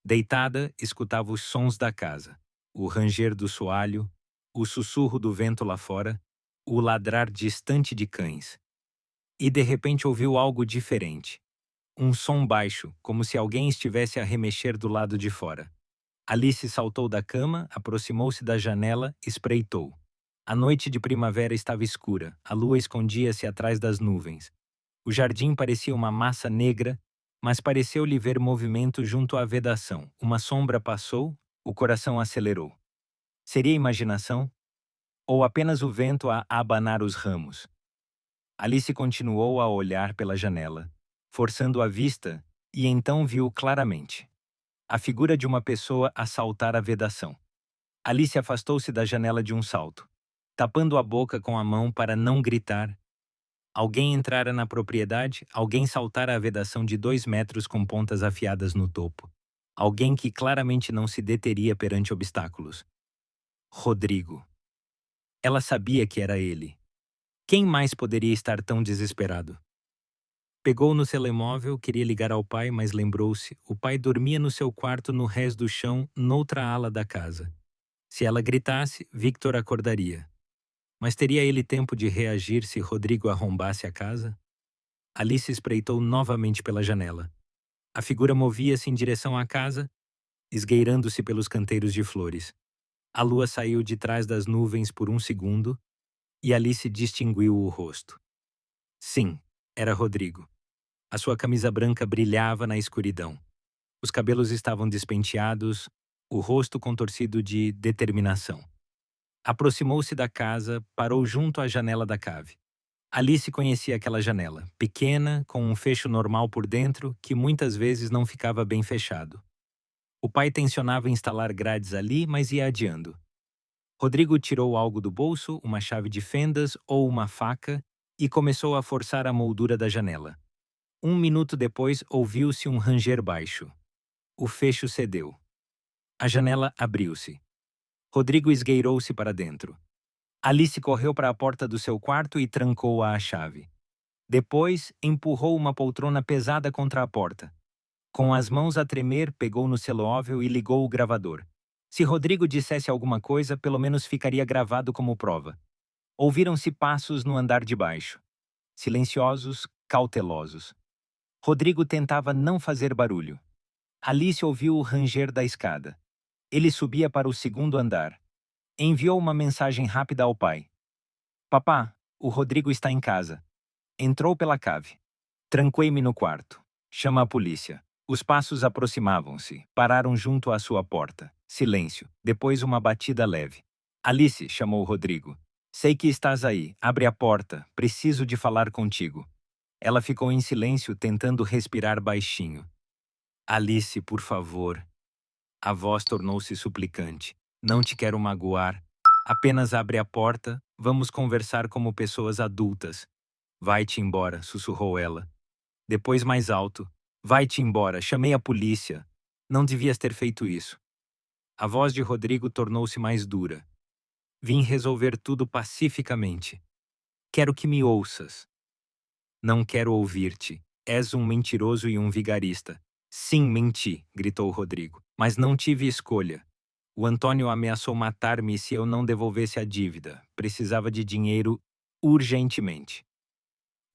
Deitada, escutava os sons da casa, o ranger do soalho, o sussurro do vento lá fora, o ladrar distante de cães. E de repente ouviu algo diferente. Um som baixo, como se alguém estivesse a remexer do lado de fora. Alice saltou da cama, aproximou-se da janela, espreitou. A noite de primavera estava escura, a lua escondia-se atrás das nuvens. O jardim parecia uma massa negra, mas pareceu-lhe ver movimento junto à vedação. Uma sombra passou, o coração acelerou. Seria imaginação? Ou apenas o vento a abanar os ramos? Alice continuou a olhar pela janela, forçando a vista, e então viu claramente a figura de uma pessoa a saltar a vedação. Alice afastou-se da janela de um salto, tapando a boca com a mão para não gritar. Alguém entrara na propriedade, alguém saltara a vedação de 2 metros com pontas afiadas no topo. Alguém que claramente não se deteria perante obstáculos. Rodrigo. Ela sabia que era ele. Quem mais poderia estar tão desesperado? Pegou no telemóvel, queria ligar ao pai, mas lembrou-se, o pai dormia no seu quarto no rés do chão, noutra ala da casa. Se ela gritasse, Victor acordaria. Mas teria ele tempo de reagir se Rodrigo arrombasse a casa? Alice espreitou novamente pela janela. A figura movia-se em direção à casa, esgueirando-se pelos canteiros de flores. A lua saiu de trás das nuvens por um segundo e Alice distinguiu o rosto. Sim, era Rodrigo. A sua camisa branca brilhava na escuridão. Os cabelos estavam despenteados, o rosto contorcido de determinação. Aproximou-se da casa, parou junto à janela da cave. Alice conhecia aquela janela, pequena, com um fecho normal por dentro, que muitas vezes não ficava bem fechado. O pai tencionava instalar grades ali, mas ia adiando. Rodrigo tirou algo do bolso, uma chave de fendas ou uma faca, e começou a forçar a moldura da janela. Um minuto depois, ouviu-se um ranger baixo. O fecho cedeu. A janela abriu-se. Rodrigo esgueirou-se para dentro. Alice correu para a porta do seu quarto e trancou-a à chave. Depois, empurrou uma poltrona pesada contra a porta. Com as mãos a tremer, pegou no celóvel e ligou o gravador. Se Rodrigo dissesse alguma coisa, pelo menos ficaria gravado como prova. Ouviram-se passos no andar de baixo. Silenciosos, cautelosos. Rodrigo tentava não fazer barulho. Alice ouviu o ranger da escada. Ele subia para o segundo andar. Enviou uma mensagem rápida ao pai. Papá, o Rodrigo está em casa. Entrou pela cave. Tranquei-me no quarto. Chama a polícia. Os passos aproximavam-se. Pararam junto à sua porta. Silêncio. Depois uma batida leve. Alice, chamou Rodrigo. Sei que estás aí. Abre a porta. Preciso de falar contigo. Ela ficou em silêncio, tentando respirar baixinho. Alice, por favor. A voz tornou-se suplicante. Não te quero magoar. Apenas abre a porta. Vamos conversar como pessoas adultas. Vai-te embora, sussurrou ela. Depois mais alto. Vai-te embora, chamei a polícia. Não devias ter feito isso. A voz de Rodrigo tornou-se mais dura. Vim resolver tudo pacificamente. Quero que me ouças. Não quero ouvir-te. És um mentiroso e um vigarista. Sim, menti, gritou Rodrigo. Mas não tive escolha. O Antônio ameaçou matar-me se eu não devolvesse a dívida. Precisava de dinheiro urgentemente.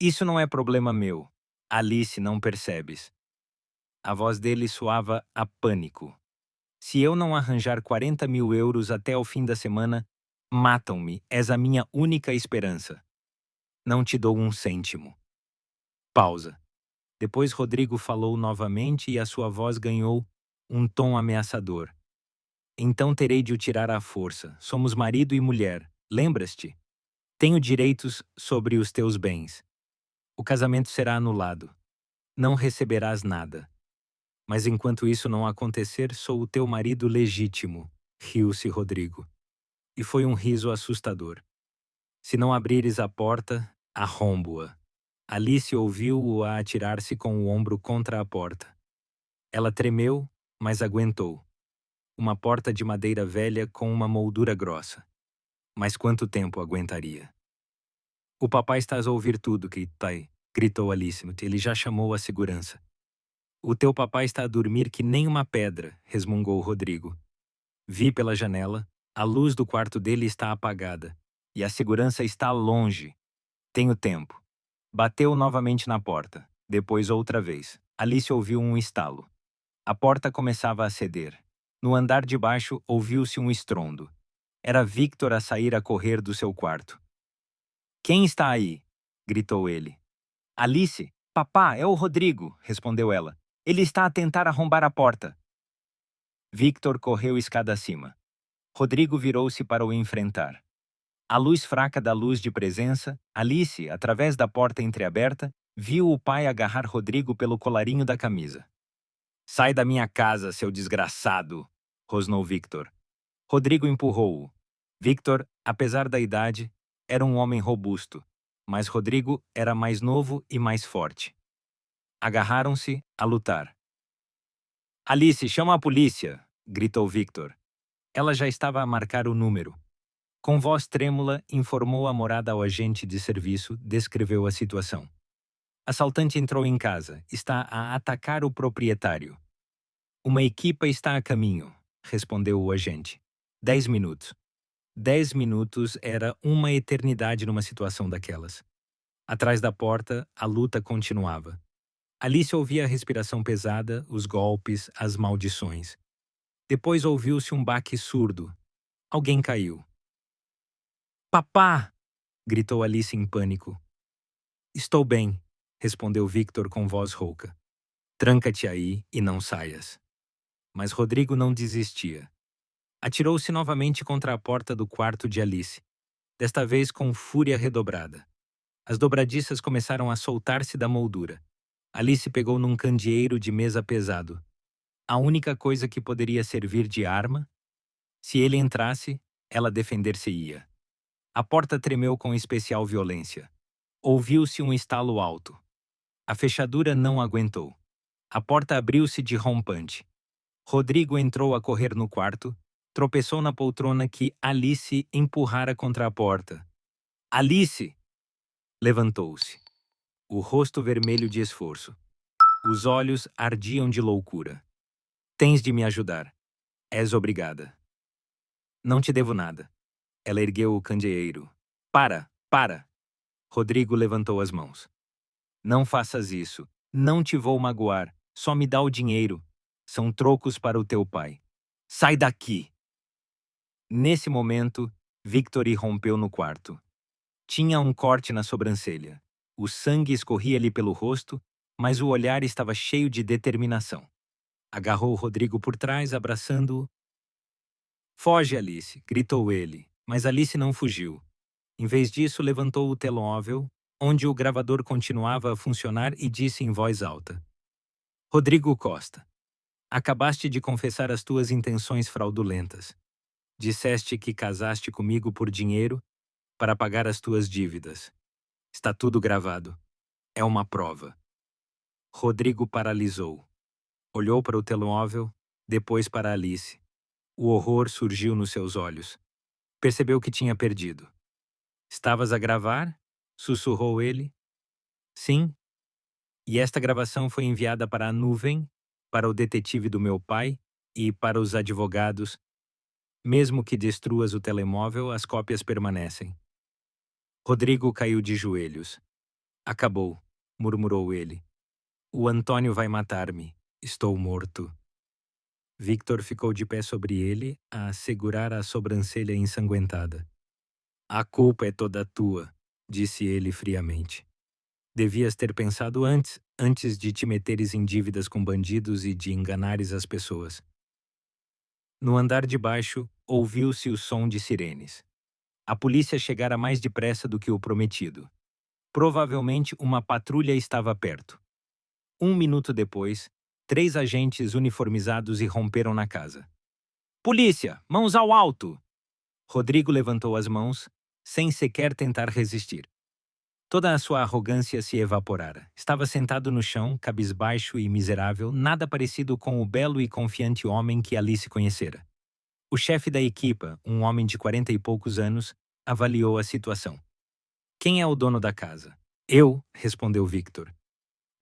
Isso não é problema meu. Alice, não percebes. A voz dele soava a pânico. Se eu não arranjar 40 mil euros até o fim da semana, matam-me. És a minha única esperança. Não te dou um cêntimo. Pausa. Depois Rodrigo falou novamente e a sua voz ganhou um tom ameaçador. Então terei de o tirar à força. Somos marido e mulher. Lembras-te? Tenho direitos sobre os teus bens. O casamento será anulado. Não receberás nada. Mas enquanto isso não acontecer, sou o teu marido legítimo, riu-se Rodrigo. E foi um riso assustador. Se não abrires a porta, arrombo-a. Alice ouviu-o a atirar-se com o ombro contra a porta. Ela tremeu, mas aguentou. Uma porta de madeira velha com uma moldura grossa. Mas quanto tempo aguentaria? O papai está a ouvir tudo, Keitai, gritou Alice. Ele já chamou a segurança. O teu papai está a dormir que nem uma pedra, resmungou Rodrigo. Vi pela janela, a luz do quarto dele está apagada. E a segurança está longe. Tenho tempo. Bateu novamente na porta. Depois outra vez. Alice ouviu um estalo. A porta começava a ceder. No andar de baixo ouviu-se um estrondo. Era Victor a sair a correr do seu quarto. Quem está aí? Gritou ele. Alice, papá, é o Rodrigo, respondeu ela. Ele está a tentar arrombar a porta. Victor correu escada acima. Rodrigo virou-se para o enfrentar. À luz fraca da luz de presença, Alice, através da porta entreaberta, viu o pai agarrar Rodrigo pelo colarinho da camisa. Sai da minha casa, seu desgraçado! Rosnou Victor. Rodrigo empurrou-o. Victor, apesar da idade, era um homem robusto, mas Rodrigo era mais novo e mais forte. Agarraram-se a lutar. Alice, chama a polícia! Gritou Victor. Ela já estava a marcar o número. Com voz trêmula, informou a morada ao agente de serviço, descreveu a situação. Assaltante entrou em casa. Está a atacar o proprietário. Uma equipa está a caminho, respondeu o agente. 10 minutos. 10 minutos era uma eternidade numa situação daquelas. Atrás da porta, a luta continuava. Alice ouvia a respiração pesada, os golpes, as maldições. Depois ouviu-se um baque surdo. Alguém caiu. Papá! Gritou Alice em pânico. Estou bem, respondeu Victor com voz rouca. Tranca-te aí e não saias. Mas Rodrigo não desistia. Atirou-se novamente contra a porta do quarto de Alice, desta vez com fúria redobrada. As dobradiças começaram a soltar-se da moldura. Alice pegou num candeeiro de mesa pesado. A única coisa que poderia servir de arma? Se ele entrasse, ela defender-se-ia. A porta tremeu com especial violência. Ouviu-se um estalo alto. A fechadura não aguentou. A porta abriu-se de rompante. Rodrigo entrou a correr no quarto, tropeçou na poltrona que Alice empurrara contra a porta. Alice! Levantou-se. O rosto vermelho de esforço. Os olhos ardiam de loucura. Tens de me ajudar. És obrigada. Não te devo nada. Ela ergueu o candeeiro. Para! Para! Rodrigo levantou as mãos. Não faças isso. Não te vou magoar. Só me dá o dinheiro. São trocos para o teu pai. Sai daqui! Nesse momento, Victor irrompeu no quarto. Tinha um corte na sobrancelha. O sangue escorria-lhe pelo rosto, mas o olhar estava cheio de determinação. Agarrou Rodrigo por trás, abraçando-o. Foge, Alice! Gritou ele, mas Alice não fugiu. Em vez disso, levantou o telemóvel, onde o gravador continuava a funcionar, e disse em voz alta: Rodrigo Costa, acabaste de confessar as tuas intenções fraudulentas. Disseste que casaste comigo por dinheiro para pagar as tuas dívidas. Está tudo gravado. É uma prova. Rodrigo paralisou. Olhou para o telemóvel, depois para Alice. O horror surgiu nos seus olhos. Percebeu que tinha perdido. Estavas a gravar? Sussurrou ele. Sim. E esta gravação foi enviada para a nuvem, para o detetive do meu pai e para os advogados. Mesmo que destruas o telemóvel, as cópias permanecem. Rodrigo caiu de joelhos. Acabou, murmurou ele. O Antônio vai matar-me. Estou morto. Victor ficou de pé sobre ele, a segurar a sobrancelha ensanguentada. A culpa é toda tua, disse ele friamente. Devias ter pensado antes de te meteres em dívidas com bandidos e de enganares as pessoas. No andar de baixo, ouviu-se o som de sirenes. A polícia chegara mais depressa do que o prometido. Provavelmente uma patrulha estava perto. 1 minuto depois, 3 agentes uniformizados irromperam na casa. Polícia! Mãos ao alto! Rodrigo levantou as mãos, sem sequer tentar resistir. Toda a sua arrogância se evaporara. Estava sentado no chão, cabisbaixo e miserável, nada parecido com o belo e confiante homem que Alice conhecera. O chefe da equipa, um homem de 40 e poucos anos, avaliou a situação. Quem é o dono da casa? Eu, respondeu Victor.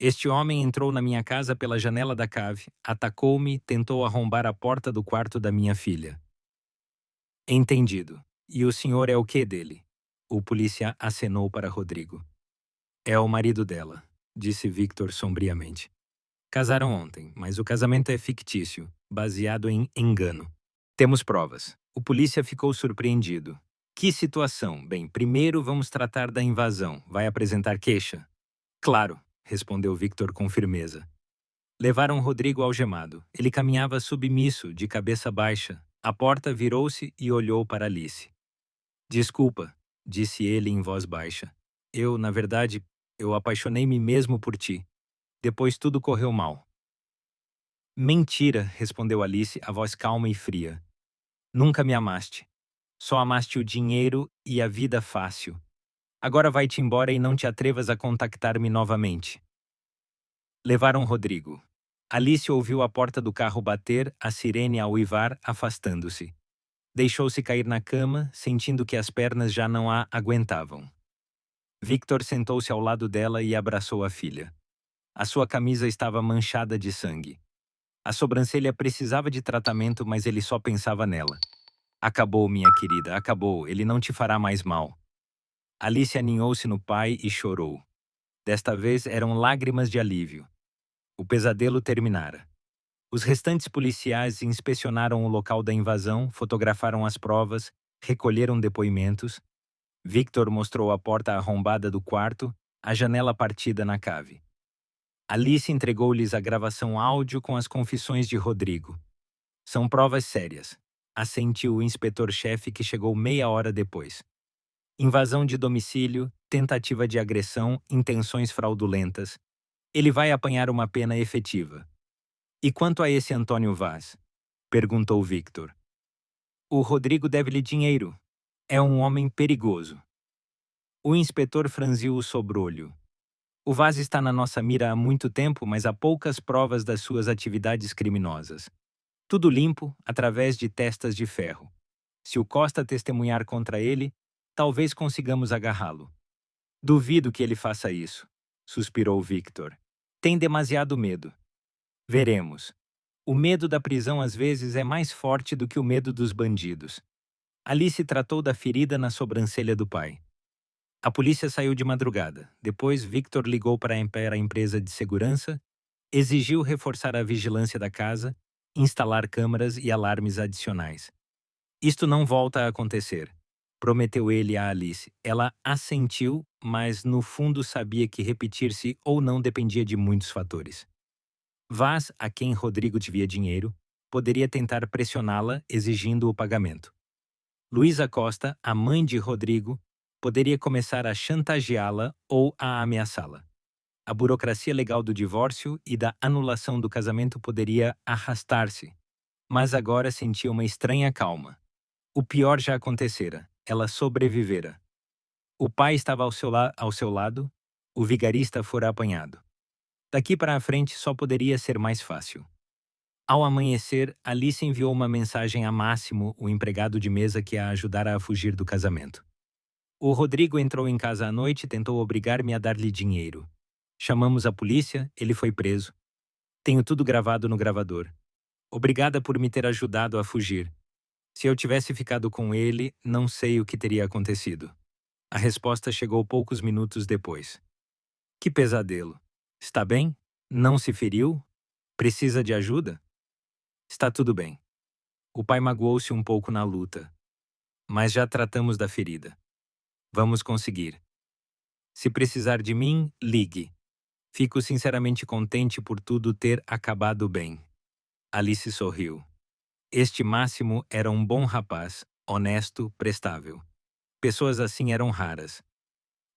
Este homem entrou na minha casa pela janela da cave, atacou-me, tentou arrombar a porta do quarto da minha filha. Entendido. E o senhor é o quê dele? O polícia acenou para Rodrigo. É o marido dela, disse Victor sombriamente. Casaram ontem, mas o casamento é fictício, baseado em engano. Temos provas. O polícia ficou surpreendido. Que situação? Bem, primeiro vamos tratar da invasão. Vai apresentar queixa? Claro, respondeu Victor com firmeza. Levaram Rodrigo algemado. Ele caminhava submisso, de cabeça baixa. A porta virou-se e olhou para Alice. Desculpa, disse ele em voz baixa. Na verdade, eu apaixonei-me mesmo por ti. Depois tudo correu mal. Mentira, respondeu Alice, a voz calma e fria. Nunca me amaste. Só amaste o dinheiro e a vida fácil. Agora vai-te embora e não te atrevas a contactar-me novamente. Levaram Rodrigo. Alice ouviu a porta do carro bater, a sirene a uivar, afastando-se. Deixou-se cair na cama, sentindo que as pernas já não a aguentavam. Victor sentou-se ao lado dela e abraçou a filha. A sua camisa estava manchada de sangue. A sobrancelha precisava de tratamento, mas ele só pensava nela. Acabou, minha querida, acabou. Ele não te fará mais mal. Alice aninhou-se no pai e chorou. Desta vez eram lágrimas de alívio. O pesadelo terminara. Os restantes policiais inspecionaram o local da invasão, fotografaram as provas, recolheram depoimentos. Victor mostrou a porta arrombada do quarto, a janela partida na cave. Alice entregou-lhes a gravação áudio com as confissões de Rodrigo. São provas sérias, assentiu o inspetor-chefe que chegou meia hora depois. Invasão de domicílio, tentativa de agressão, intenções fraudulentas. Ele vai apanhar uma pena efetiva. E quanto a esse Antônio Vaz? Perguntou Victor. O Rodrigo deve-lhe dinheiro. É um homem perigoso. O inspetor franziu o sobrolho. O Vaz está na nossa mira há muito tempo, mas há poucas provas das suas atividades criminosas. Tudo limpo, através de testas de ferro. Se o Costa testemunhar contra ele, talvez consigamos agarrá-lo. Duvido que ele faça isso, suspirou Victor. Tem demasiado medo. Veremos. O medo da prisão às vezes é mais forte do que o medo dos bandidos. Alice tratou da ferida na sobrancelha do pai. A polícia saiu de madrugada. Depois, Victor ligou para a empresa de segurança, exigiu reforçar a vigilância da casa, instalar câmaras e alarmes adicionais. Isto não volta a acontecer, prometeu ele a Alice. Ela assentiu, mas no fundo sabia que repetir-se ou não dependia de muitos fatores. Vaz, a quem Rodrigo devia dinheiro, poderia tentar pressioná-la exigindo o pagamento. Luísa Costa, a mãe de Rodrigo, poderia começar a chantageá-la ou a ameaçá-la. A burocracia legal do divórcio e da anulação do casamento poderia arrastar-se, mas agora sentia uma estranha calma. O pior já acontecera, ela sobrevivera. O pai estava ao seu lado, o vigarista fora apanhado. Daqui para a frente só poderia ser mais fácil. Ao amanhecer, Alice enviou uma mensagem a Máximo, o empregado de mesa que a ajudara a fugir do casamento. O Rodrigo entrou em casa à noite e tentou obrigar-me a dar-lhe dinheiro. Chamamos a polícia, ele foi preso. Tenho tudo gravado no gravador. Obrigada por me ter ajudado a fugir. Se eu tivesse ficado com ele, não sei o que teria acontecido. A resposta chegou poucos minutos depois. Que pesadelo. Está bem? Não se feriu? Precisa de ajuda? Está tudo bem. O pai magoou-se um pouco na luta. Mas já tratamos da ferida. Vamos conseguir. Se precisar de mim, ligue. Fico sinceramente contente por tudo ter acabado bem. Alice sorriu. Este Máximo era um bom rapaz, honesto, prestável. Pessoas assim eram raras.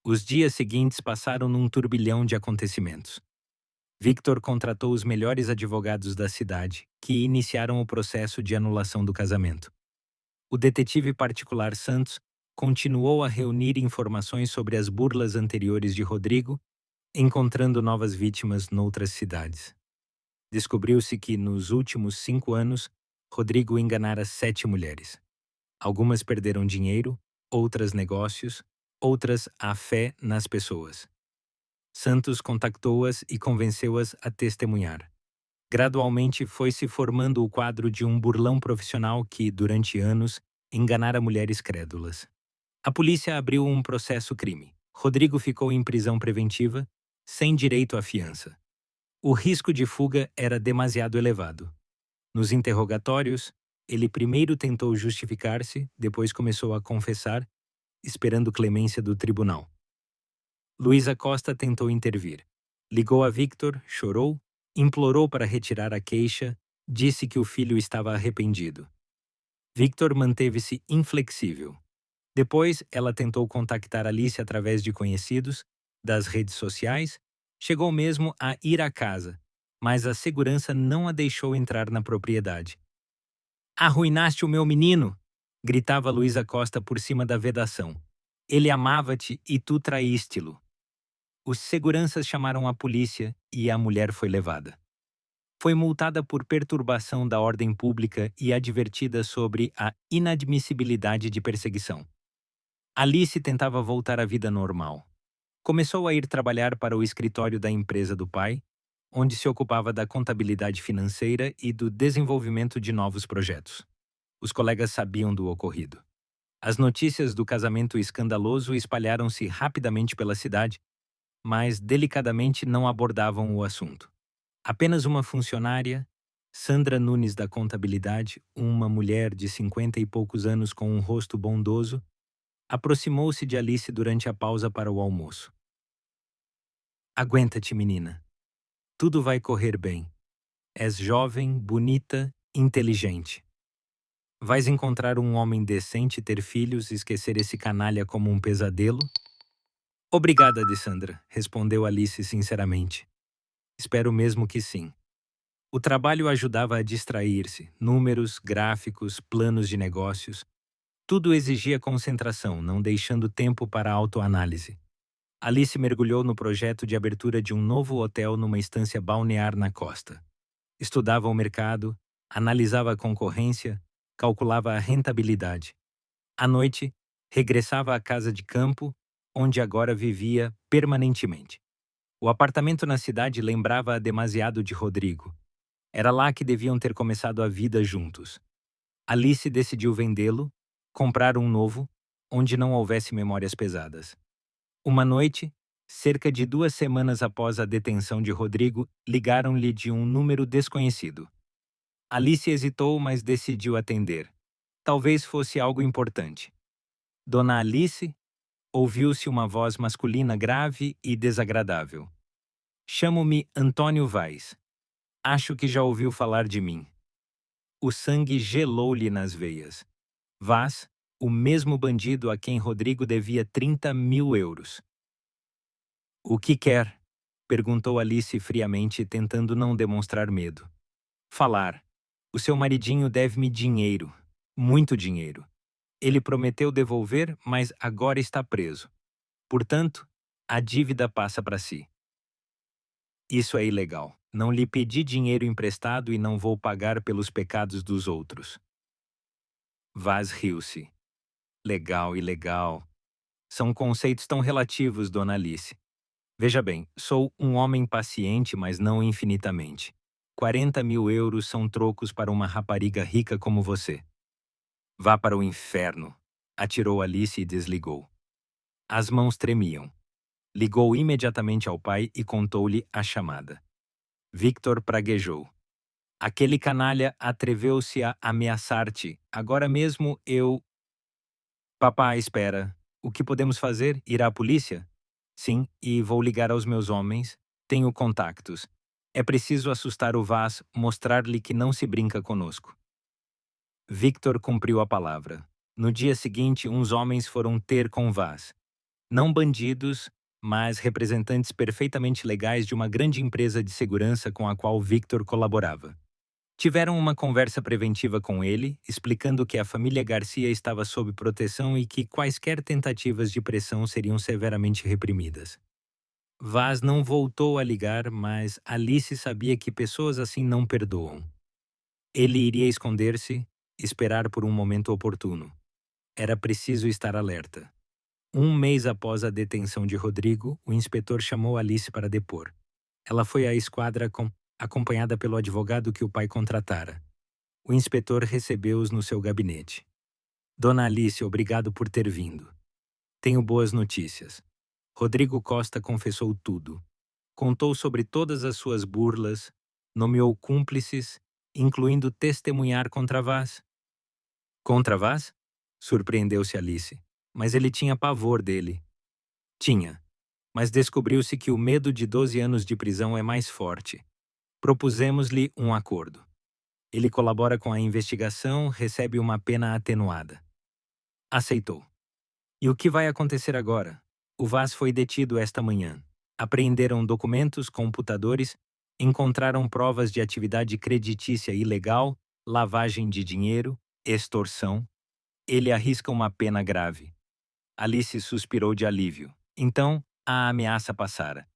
Os dias seguintes passaram num turbilhão de acontecimentos. Victor contratou os melhores advogados da cidade, que iniciaram o processo de anulação do casamento. O detetive particular Santos continuou a reunir informações sobre as burlas anteriores de Rodrigo, encontrando novas vítimas noutras cidades. Descobriu-se que, nos últimos 5 anos, Rodrigo enganara 7 mulheres. Algumas perderam dinheiro, outras negócios, outras a fé nas pessoas. Santos contactou-as e convenceu-as a testemunhar. Gradualmente foi se formando o quadro de um burlão profissional que, durante anos, enganara mulheres crédulas. A polícia abriu um processo-crime. Rodrigo ficou em prisão preventiva, sem direito à fiança. O risco de fuga era demasiado elevado. Nos interrogatórios, ele primeiro tentou justificar-se, depois começou a confessar, esperando clemência do tribunal. Luísa Costa tentou intervir. Ligou a Victor, chorou, implorou para retirar a queixa, disse que o filho estava arrependido. Victor manteve-se inflexível. Depois, ela tentou contactar Alice através de conhecidos, das redes sociais, chegou mesmo a ir à casa, mas a segurança não a deixou entrar na propriedade. Arruinaste o meu menino! Gritava Luísa Costa por cima da vedação. Ele amava-te e tu traíste-lo. Os seguranças chamaram a polícia e a mulher foi levada. Foi multada por perturbação da ordem pública e advertida sobre a inadmissibilidade de perseguição. Alice tentava voltar à vida normal. Começou a ir trabalhar para o escritório da empresa do pai, onde se ocupava da contabilidade financeira e do desenvolvimento de novos projetos. Os colegas sabiam do ocorrido. As notícias do casamento escandaloso espalharam-se rapidamente pela cidade, mas delicadamente não abordavam o assunto. Apenas uma funcionária, Sandra Nunes da Contabilidade, uma mulher de 50 e poucos anos com um rosto bondoso, aproximou-se de Alice durante a pausa para o almoço. Aguenta-te, menina. Tudo vai correr bem. És jovem, bonita, inteligente. Vais encontrar um homem decente e ter filhos e esquecer esse canalha como um pesadelo? Obrigada, Alessandra, respondeu Alice sinceramente. Espero mesmo que sim. O trabalho ajudava a distrair-se, números, gráficos, planos de negócios. Tudo exigia concentração, não deixando tempo para autoanálise. Alice mergulhou no projeto de abertura de um novo hotel numa estância balnear na costa. Estudava o mercado, analisava a concorrência, calculava a rentabilidade. À noite, regressava à casa de campo, onde agora vivia permanentemente. O apartamento na cidade lembrava demasiado de Rodrigo. Era lá que deviam ter começado a vida juntos. Alice decidiu vendê-lo, comprar um novo, onde não houvesse memórias pesadas. Uma noite, cerca de 2 semanas após a detenção de Rodrigo, ligaram-lhe de um número desconhecido. Alice hesitou, mas decidiu atender. Talvez fosse algo importante. Dona Alice? Ouviu-se uma voz masculina grave e desagradável. Chamo-me Antônio Vaz. Acho que já ouviu falar de mim. O sangue gelou-lhe nas veias. Vaz, o mesmo bandido a quem Rodrigo devia 30.000 euros. O que quer? Perguntou Alice friamente, tentando não demonstrar medo. Falar. O seu maridinho deve-me dinheiro. Muito dinheiro. Ele prometeu devolver, mas agora está preso. Portanto, a dívida passa para si. Isso é ilegal. Não lhe pedi dinheiro emprestado e não vou pagar pelos pecados dos outros. Vaz riu-se. Legal e legal. São conceitos tão relativos, Dona Alice. Veja bem, sou um homem paciente, mas não infinitamente. 40.000 euros são trocos para uma rapariga rica como você. Vá para o inferno, atirou Alice e desligou. As mãos tremiam. Ligou imediatamente ao pai e contou-lhe a chamada. Victor praguejou. Aquele canalha atreveu-se a ameaçar-te. Agora mesmo eu... Papá, espera. O que podemos fazer? Ir à polícia? Sim, e vou ligar aos meus homens. Tenho contactos. É preciso assustar o Vaz, mostrar-lhe que não se brinca conosco. Victor cumpriu a palavra. No dia seguinte, uns homens foram ter com Vaz. Não bandidos, mas representantes perfeitamente legais de uma grande empresa de segurança com a qual Victor colaborava. Tiveram uma conversa preventiva com ele, explicando que a família Garcia estava sob proteção e que quaisquer tentativas de pressão seriam severamente reprimidas. Vaz não voltou a ligar, mas Alice sabia que pessoas assim não perdoam. Ele iria esconder-se, esperar por um momento oportuno. Era preciso estar alerta. Um mês após a detenção de Rodrigo, o inspetor chamou Alice para depor. Ela foi à esquadra acompanhada pelo advogado que o pai contratara. O inspetor recebeu-os no seu gabinete. Dona Alice, obrigado por ter vindo. Tenho boas notícias. Rodrigo Costa confessou tudo. Contou sobre todas as suas burlas, nomeou cúmplices, incluindo testemunhar contra Vaz. Contra Vaz? Surpreendeu-se Alice. Mas ele tinha pavor dele. Tinha. Mas descobriu-se que o medo de 12 anos de prisão é mais forte. Propusemos-lhe um acordo. Ele colabora com a investigação, recebe uma pena atenuada. Aceitou. E o que vai acontecer agora? O Vaz foi detido esta manhã. Apreenderam documentos, computadores, encontraram provas de atividade creditícia ilegal, lavagem de dinheiro, extorsão. Ele arrisca uma pena grave. Alice suspirou de alívio. Então, a ameaça passara.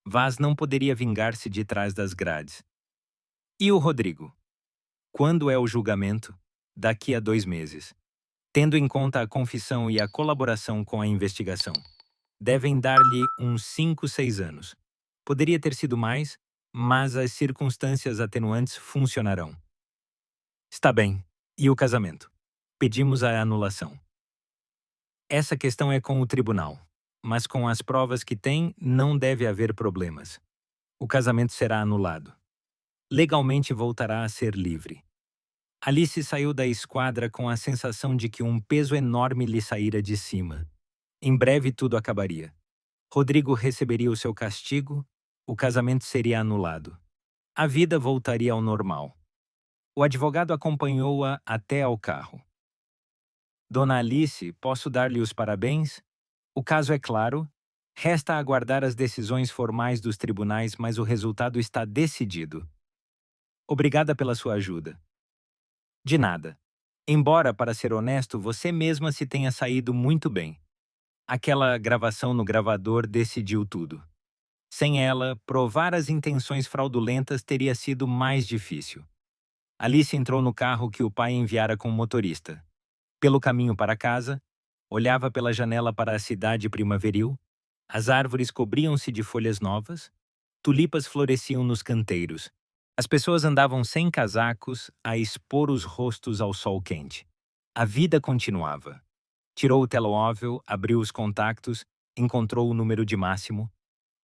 Vaz não poderia vingar-se de trás das grades. E o Rodrigo? Quando é o julgamento? Daqui a 2 meses. Tendo em conta a confissão e a colaboração com a investigação, devem dar-lhe uns 5, 6 anos. Poderia ter sido mais, mas as circunstâncias atenuantes funcionarão. Está bem. E o casamento? Pedimos a anulação. Essa questão é com o tribunal, mas com as provas que tem, não deve haver problemas. O casamento será anulado. Legalmente voltará a ser livre. Alice saiu da esquadra com a sensação de que um peso enorme lhe saíra de cima. Em breve tudo acabaria. Rodrigo receberia o seu castigo, o casamento seria anulado. A vida voltaria ao normal. O advogado acompanhou-a até ao carro. Dona Alice, posso dar-lhe os parabéns? O caso é claro. Resta aguardar as decisões formais dos tribunais, mas o resultado está decidido. Obrigada pela sua ajuda. De nada. Embora, para ser honesto, você mesma se tenha saído muito bem. Aquela gravação no gravador decidiu tudo. Sem ela, provar as intenções fraudulentas teria sido mais difícil. Alice entrou no carro que o pai enviara com o motorista. Pelo caminho para casa, olhava pela janela para a cidade primaveril. As árvores cobriam-se de folhas novas, tulipas floresciam nos canteiros. As pessoas andavam sem casacos a expor os rostos ao sol quente. A vida continuava. Tirou o telemóvel, abriu os contactos, encontrou o número de Máximo.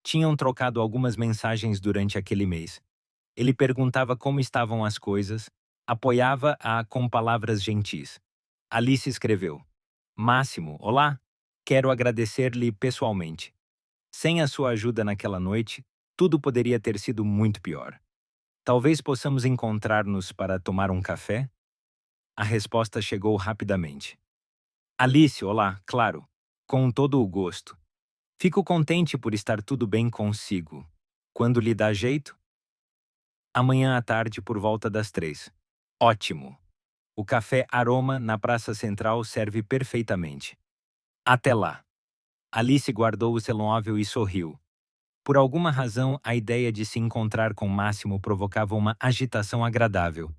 Tinham trocado algumas mensagens durante aquele mês. Ele perguntava como estavam as coisas, apoiava-a com palavras gentis. Alice escreveu: Máximo, olá. Quero agradecer-lhe pessoalmente. Sem a sua ajuda naquela noite, tudo poderia ter sido muito pior. Talvez possamos encontrar-nos para tomar um café? A resposta chegou rapidamente. Alice, olá, claro. Com todo o gosto. Fico contente por estar tudo bem consigo. Quando lhe dá jeito? Amanhã à tarde por volta das 3. Ótimo. O café Aroma na Praça Central serve perfeitamente. Até lá. Alice guardou o telemóvel e sorriu. Por alguma razão, a ideia de se encontrar com Máximo provocava uma agitação agradável.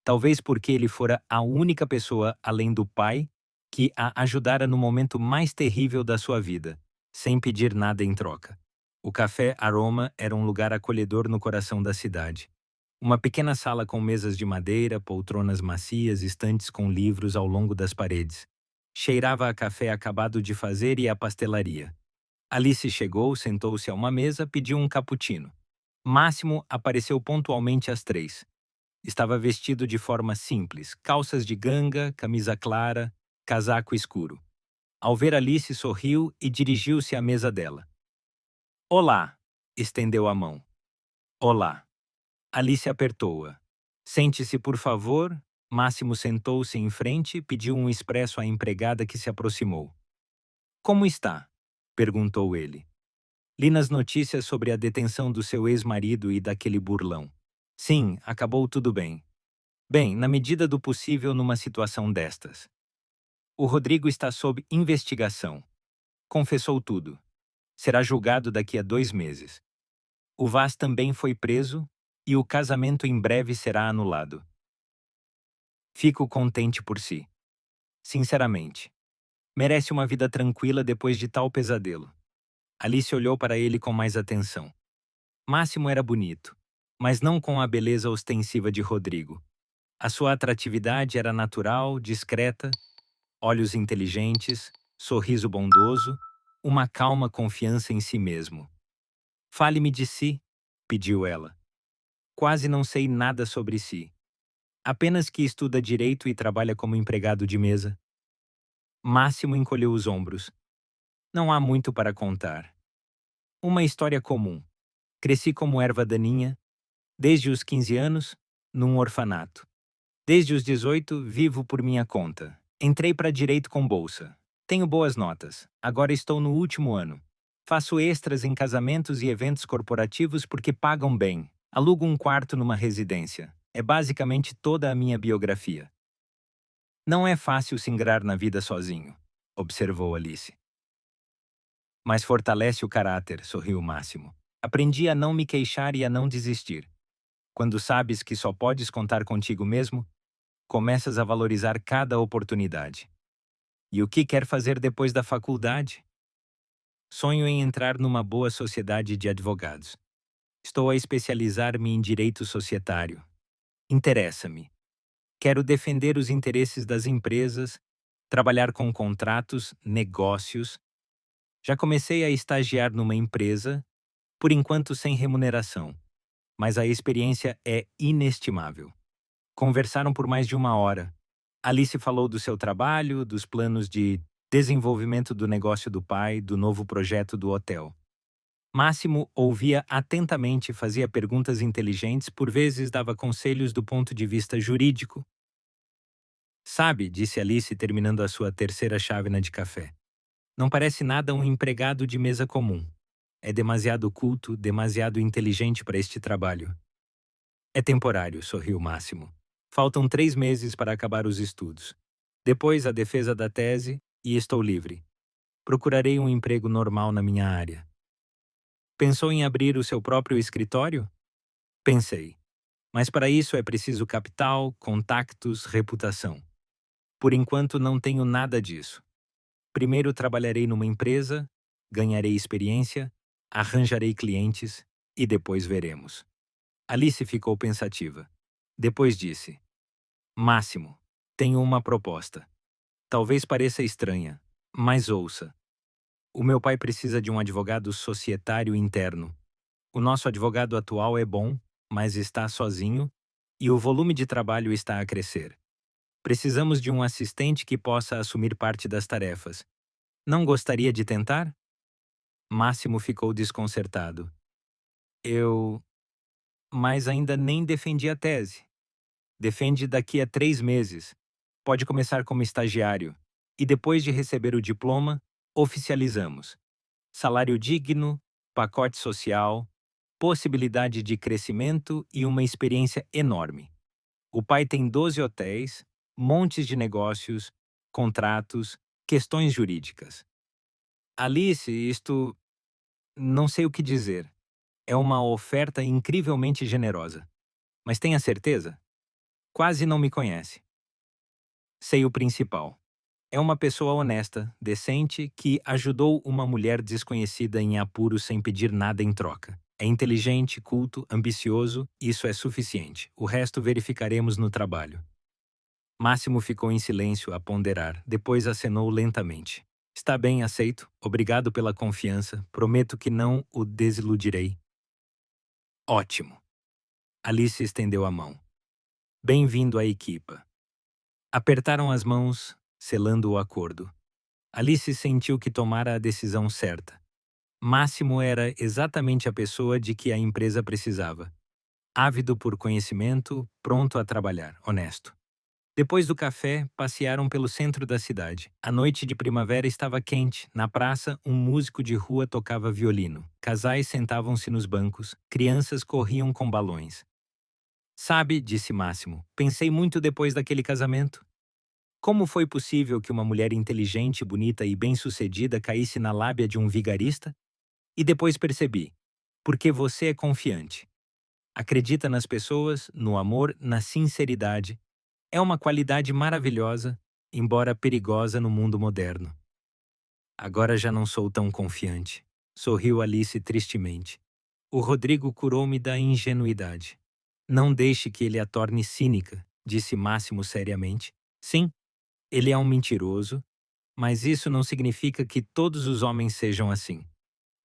Talvez porque ele fora a única pessoa, além do pai, que a ajudara no momento mais terrível da sua vida, sem pedir nada em troca. O Café Aroma era um lugar acolhedor no coração da cidade. Uma pequena sala com mesas de madeira, poltronas macias, estantes com livros ao longo das paredes. Cheirava a café acabado de fazer e a pastelaria. Alice chegou, sentou-se a uma mesa, pediu um cappuccino. Máximo apareceu pontualmente às 3. Estava vestido de forma simples, calças de ganga, camisa clara, casaco escuro. Ao ver Alice, sorriu e dirigiu-se à mesa dela. Olá! Estendeu a mão. Olá! Alice apertou-a. Sente-se, por favor. Máximo sentou-se em frente e pediu um expresso à empregada que se aproximou. Como está? Perguntou ele. Li nas notícias sobre a detenção do seu ex-marido e daquele burlão. Sim, acabou tudo bem. Bem, na medida do possível numa situação destas. O Rodrigo está sob investigação. Confessou tudo. Será julgado daqui a 2 meses. O Vaz também foi preso e o casamento em breve será anulado. Fico contente por si. Sinceramente. Merece uma vida tranquila depois de tal pesadelo. Alice olhou para ele com mais atenção. Máximo era bonito, mas não com a beleza ostensiva de Rodrigo. A sua atratividade era natural, discreta, olhos inteligentes, sorriso bondoso, uma calma confiança em si mesmo. Fale-me de si, pediu ela. Quase não sei nada sobre si. Apenas que estuda direito e trabalha como empregado de mesa. Máximo encolheu os ombros. Não há muito para contar. Uma história comum. Cresci como erva daninha, desde os 15 anos, num orfanato. Desde os 18, vivo por minha conta. Entrei para direito com bolsa. Tenho boas notas. Agora estou no último ano. Faço extras em casamentos e eventos corporativos porque pagam bem. Alugo um quarto numa residência. É basicamente toda a minha biografia. Não é fácil se ingrar na vida sozinho, observou Alice. Mas fortalece o caráter, sorriu Máximo. Aprendi a não me queixar e a não desistir. Quando sabes que só podes contar contigo mesmo, começas a valorizar cada oportunidade. E o que quer fazer depois da faculdade? Sonho em entrar numa boa sociedade de advogados. Estou a especializar-me em direito societário. Interessa-me. Quero defender os interesses das empresas, trabalhar com contratos, negócios. Já comecei a estagiar numa empresa, por enquanto sem remuneração, mas a experiência é inestimável. Conversaram por mais de uma hora. Alice falou do seu trabalho, dos planos de desenvolvimento do negócio do pai, do novo projeto do hotel. Máximo ouvia atentamente, fazia perguntas inteligentes, por vezes dava conselhos do ponto de vista jurídico. Sabe, disse Alice terminando a sua terceira chávena de café. Não parece nada um empregado de mesa comum. É demasiado culto, demasiado inteligente para este trabalho. É temporário, sorriu Máximo. Faltam 3 meses para acabar os estudos. Depois a defesa da tese e estou livre. Procurarei um emprego normal na minha área. Pensou em abrir o seu próprio escritório? Pensei. Mas para isso é preciso capital, contactos, reputação. Por enquanto não tenho nada disso. Primeiro trabalharei numa empresa, ganharei experiência, arranjarei clientes e depois veremos. Alice ficou pensativa. Depois disse: Máximo, tenho uma proposta. Talvez pareça estranha, mas ouça. O meu pai precisa de um advogado societário interno. O nosso advogado atual é bom, mas está sozinho e o volume de trabalho está a crescer. Precisamos de um assistente que possa assumir parte das tarefas. Não gostaria de tentar? Máximo ficou desconcertado. Mas ainda nem defendi a tese. Defende daqui a 3 meses. Pode começar como estagiário. E depois de receber o diploma, oficializamos. Salário digno, pacote social, possibilidade de crescimento e uma experiência enorme. O pai tem 12 hotéis, montes de negócios, contratos, questões jurídicas. Alice, isto. Não sei o que dizer. É uma oferta incrivelmente generosa. Mas tenha certeza? Quase não me conhece. Sei o principal. É uma pessoa honesta, decente, que ajudou uma mulher desconhecida em apuros sem pedir nada em troca. É inteligente, culto, ambicioso, isso é suficiente. O resto verificaremos no trabalho. Máximo ficou em silêncio a ponderar, depois acenou lentamente. Está bem, aceito. Obrigado pela confiança. Prometo que não o desiludirei. Ótimo. Alice estendeu a mão. Bem-vindo à equipa. Apertaram as mãos, selando o acordo. Alice sentiu que tomara a decisão certa. Máximo era exatamente a pessoa de que a empresa precisava. Ávido por conhecimento, pronto a trabalhar, honesto. Depois do café, passearam pelo centro da cidade. A noite de primavera estava quente. Na praça, um músico de rua tocava violino. Casais sentavam-se nos bancos. Crianças corriam com balões. Sabe, disse Máximo, pensei muito depois daquele casamento. Como foi possível que uma mulher inteligente, bonita e bem-sucedida caísse na lábia de um vigarista? E depois percebi. Porque você é confiante. Acredita nas pessoas, no amor, na sinceridade. É uma qualidade maravilhosa, embora perigosa no mundo moderno. Agora já não sou tão confiante. Sorriu Alice tristemente. O Rodrigo curou-me da ingenuidade. Não deixe que ele a torne cínica, disse Máximo seriamente. Sim, ele é um mentiroso, mas isso não significa que todos os homens sejam assim.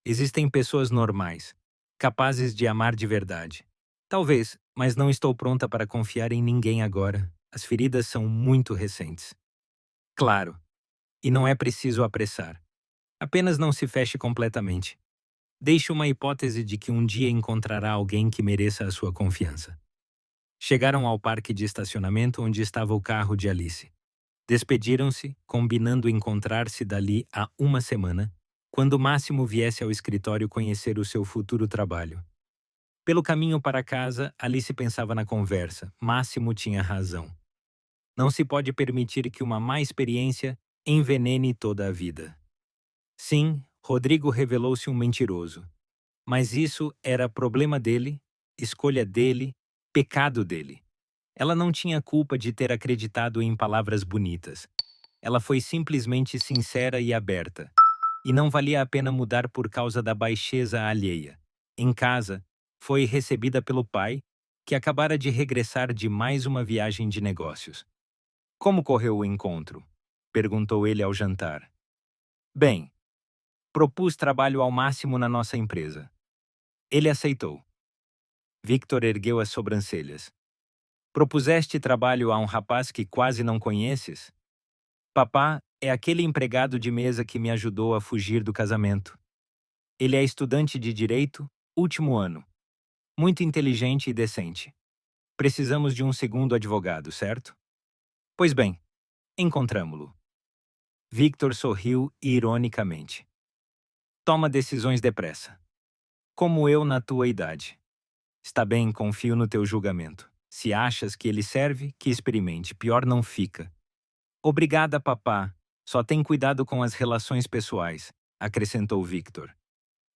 Existem pessoas normais, capazes de amar de verdade. Talvez, mas não estou pronta para confiar em ninguém agora. As feridas são muito recentes. Claro, e não é preciso apressar. Apenas não se feche completamente. Deixe uma hipótese de que um dia encontrará alguém que mereça a sua confiança. Chegaram ao parque de estacionamento onde estava o carro de Alice. Despediram-se, combinando encontrar-se dali a uma semana, quando Máximo viesse ao escritório conhecer o seu futuro trabalho. Pelo caminho para casa, Alice pensava na conversa. Máximo tinha razão. Não se pode permitir que uma má experiência envenene toda a vida. Sim, Rodrigo revelou-se um mentiroso. Mas isso era problema dele, escolha dele, pecado dele. Ela não tinha culpa de ter acreditado em palavras bonitas. Ela foi simplesmente sincera e aberta. E não valia a pena mudar por causa da baixeza alheia. Em casa, foi recebida pelo pai, que acabara de regressar de mais uma viagem de negócios. Como correu o encontro? Perguntou ele ao jantar. Bem, propus trabalho ao máximo na nossa empresa. Ele aceitou. Victor ergueu as sobrancelhas. Propuseste trabalho a um rapaz que quase não conheces? Papá é aquele empregado de mesa que me ajudou a fugir do casamento. Ele é estudante de direito, último ano. Muito inteligente e decente. Precisamos de um segundo advogado, certo? Pois bem, encontramo-lo. Victor sorriu ironicamente. Toma decisões depressa. Como eu na tua idade. Está bem, confio no teu julgamento. Se achas que ele serve, que experimente. Pior não fica. Obrigada, papá. Só tem cuidado com as relações pessoais, acrescentou Victor.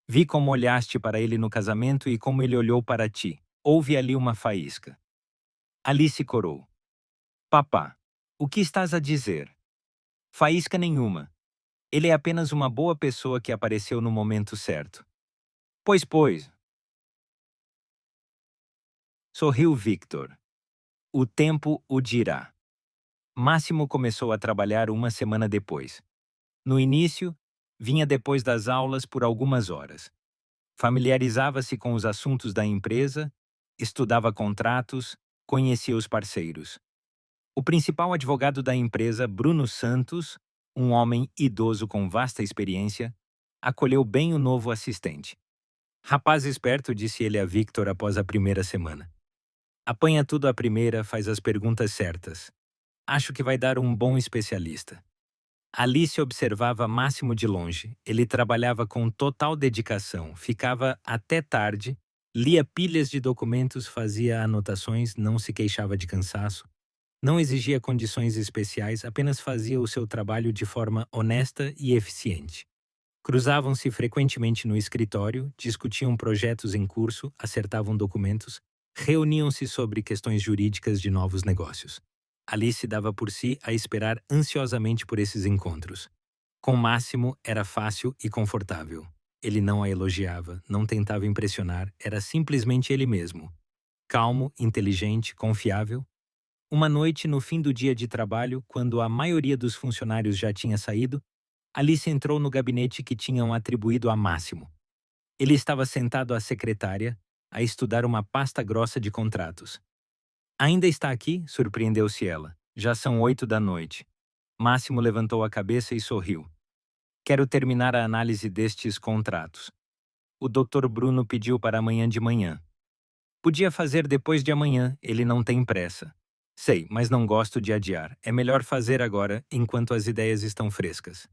Vi como olhaste para ele no casamento e como ele olhou para ti. Houve ali uma faísca. Alice corou. Papá, o que estás a dizer? Faísca nenhuma. Ele é apenas uma boa pessoa que apareceu no momento certo. Pois. Sorriu Victor. O tempo o dirá. Máximo começou a trabalhar uma semana depois. No início, vinha depois das aulas por algumas horas. Familiarizava-se com os assuntos da empresa, estudava contratos, conhecia os parceiros. O principal advogado da empresa, Bruno Santos, um homem idoso com vasta experiência, acolheu bem o novo assistente. Rapaz esperto, disse ele a Victor após a primeira semana. Apanha tudo à primeira, faz as perguntas certas. Acho que vai dar um bom especialista. Alice observava Máximo de longe. Ele trabalhava com total dedicação, ficava até tarde, lia pilhas de documentos, fazia anotações, não se queixava de cansaço, não exigia condições especiais, apenas fazia o seu trabalho de forma honesta e eficiente. Cruzavam-se frequentemente no escritório, discutiam projetos em curso, acertavam documentos, reuniam-se sobre questões jurídicas de novos negócios. Alice dava por si a esperar ansiosamente por esses encontros. Com Máximo era fácil e confortável. Ele não a elogiava, não tentava impressionar, era simplesmente ele mesmo. Calmo, inteligente, confiável. Uma noite, no fim do dia de trabalho, quando a maioria dos funcionários já tinha saído, Alice entrou no gabinete que tinham atribuído a Máximo. Ele estava sentado à secretária, a estudar uma pasta grossa de contratos. Ainda está aqui? Surpreendeu-se ela. Já são 8 da noite. Máximo levantou a cabeça e sorriu. Quero terminar a análise destes contratos. O Dr. Bruno pediu para amanhã de manhã. Podia fazer depois de amanhã, ele não tem pressa. Sei, mas não gosto de adiar. É melhor fazer agora, enquanto as ideias estão frescas.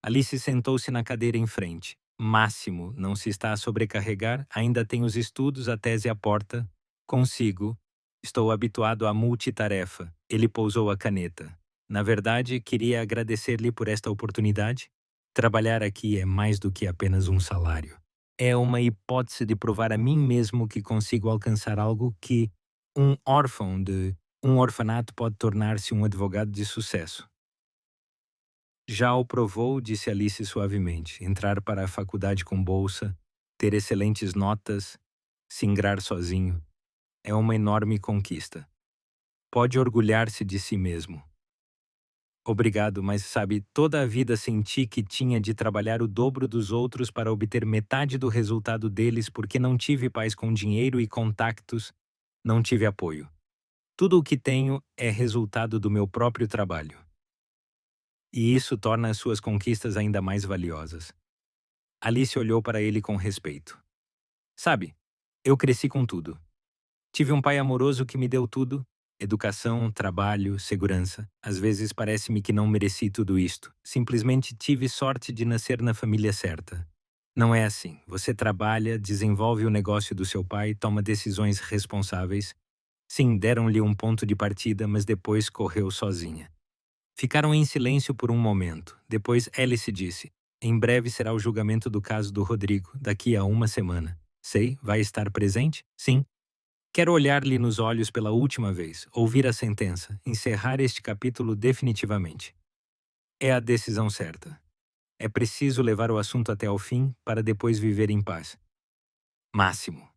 Alice sentou-se na cadeira em frente. Máximo, não se está a sobrecarregar? Ainda tem os estudos, a tese à porta? Consigo. Estou habituado à multitarefa. Ele pousou a caneta. Na verdade, queria agradecer-lhe por esta oportunidade. Trabalhar aqui é mais do que apenas um salário. É uma hipótese de provar a mim mesmo que consigo alcançar algo que um órfão de um orfanato pode tornar-se um advogado de sucesso. Já o provou, disse Alice suavemente, entrar para a faculdade com bolsa, ter excelentes notas, se ingrar sozinho. É uma enorme conquista. Pode orgulhar-se de si mesmo. Obrigado, mas sabe, toda a vida senti que tinha de trabalhar o dobro dos outros para obter metade do resultado deles porque não tive paz com dinheiro e contactos, não tive apoio. Tudo o que tenho é resultado do meu próprio trabalho. E isso torna as suas conquistas ainda mais valiosas. Alice olhou para ele com respeito. Sabe, eu cresci com tudo. Tive um pai amoroso que me deu tudo: educação, trabalho, segurança. Às vezes parece-me que não mereci tudo isto. Simplesmente tive sorte de nascer na família certa. Não é assim. Você trabalha, desenvolve o negócio do seu pai, toma decisões responsáveis. Sim, deram-lhe um ponto de partida, mas depois correu sozinha. Ficaram em silêncio por um momento. Depois Alice disse: Em breve será o julgamento do caso do Rodrigo, daqui a uma semana. Sei, vai estar presente? Sim. Quero olhar-lhe nos olhos pela última vez, ouvir a sentença, encerrar este capítulo definitivamente. É a decisão certa. É preciso levar o assunto até ao fim para depois viver em paz. Máximo.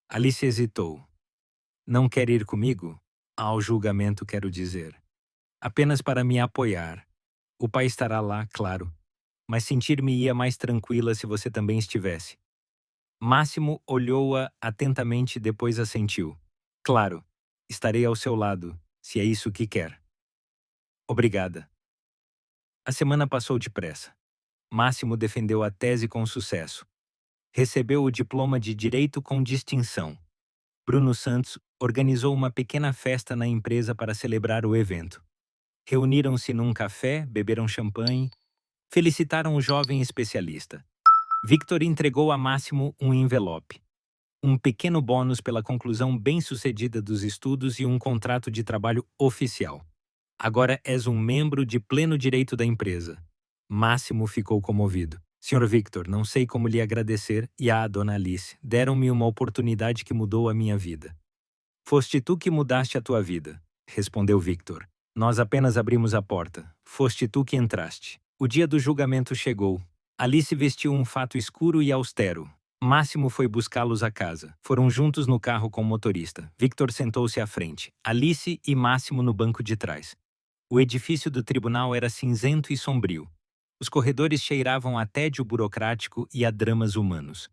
Alice hesitou. Não quer ir comigo? Ao julgamento, quero dizer. Apenas para me apoiar. O pai estará lá, claro, mas sentir-me-ia mais tranquila se você também estivesse. Máximo olhou-a atentamente, depois assentiu. Claro, estarei ao seu lado, se é isso que quer. Obrigada. A semana passou depressa. Máximo defendeu a tese com sucesso. Recebeu o diploma de Direito com distinção. Bruno Santos organizou uma pequena festa na empresa para celebrar o evento. Reuniram-se num café, beberam champanhe, felicitaram o jovem especialista. Victor entregou a Máximo um envelope. Um pequeno bônus pela conclusão bem-sucedida dos estudos e um contrato de trabalho oficial. Agora és um membro de pleno direito da empresa. Máximo ficou comovido. Senhor Victor, não sei como lhe agradecer, e a Dona Alice deram-me uma oportunidade que mudou a minha vida. Foste tu que mudaste a tua vida, respondeu Victor. Nós apenas abrimos a porta. Foste tu que entraste. O dia do julgamento chegou. Alice vestiu um fato escuro e austero. Máximo foi buscá-los à casa. Foram juntos no carro com o motorista. Victor sentou-se à frente, Alice e Máximo no banco de trás. O edifício do tribunal era cinzento e sombrio. Os corredores cheiravam a tédio burocrático e a dramas humanos.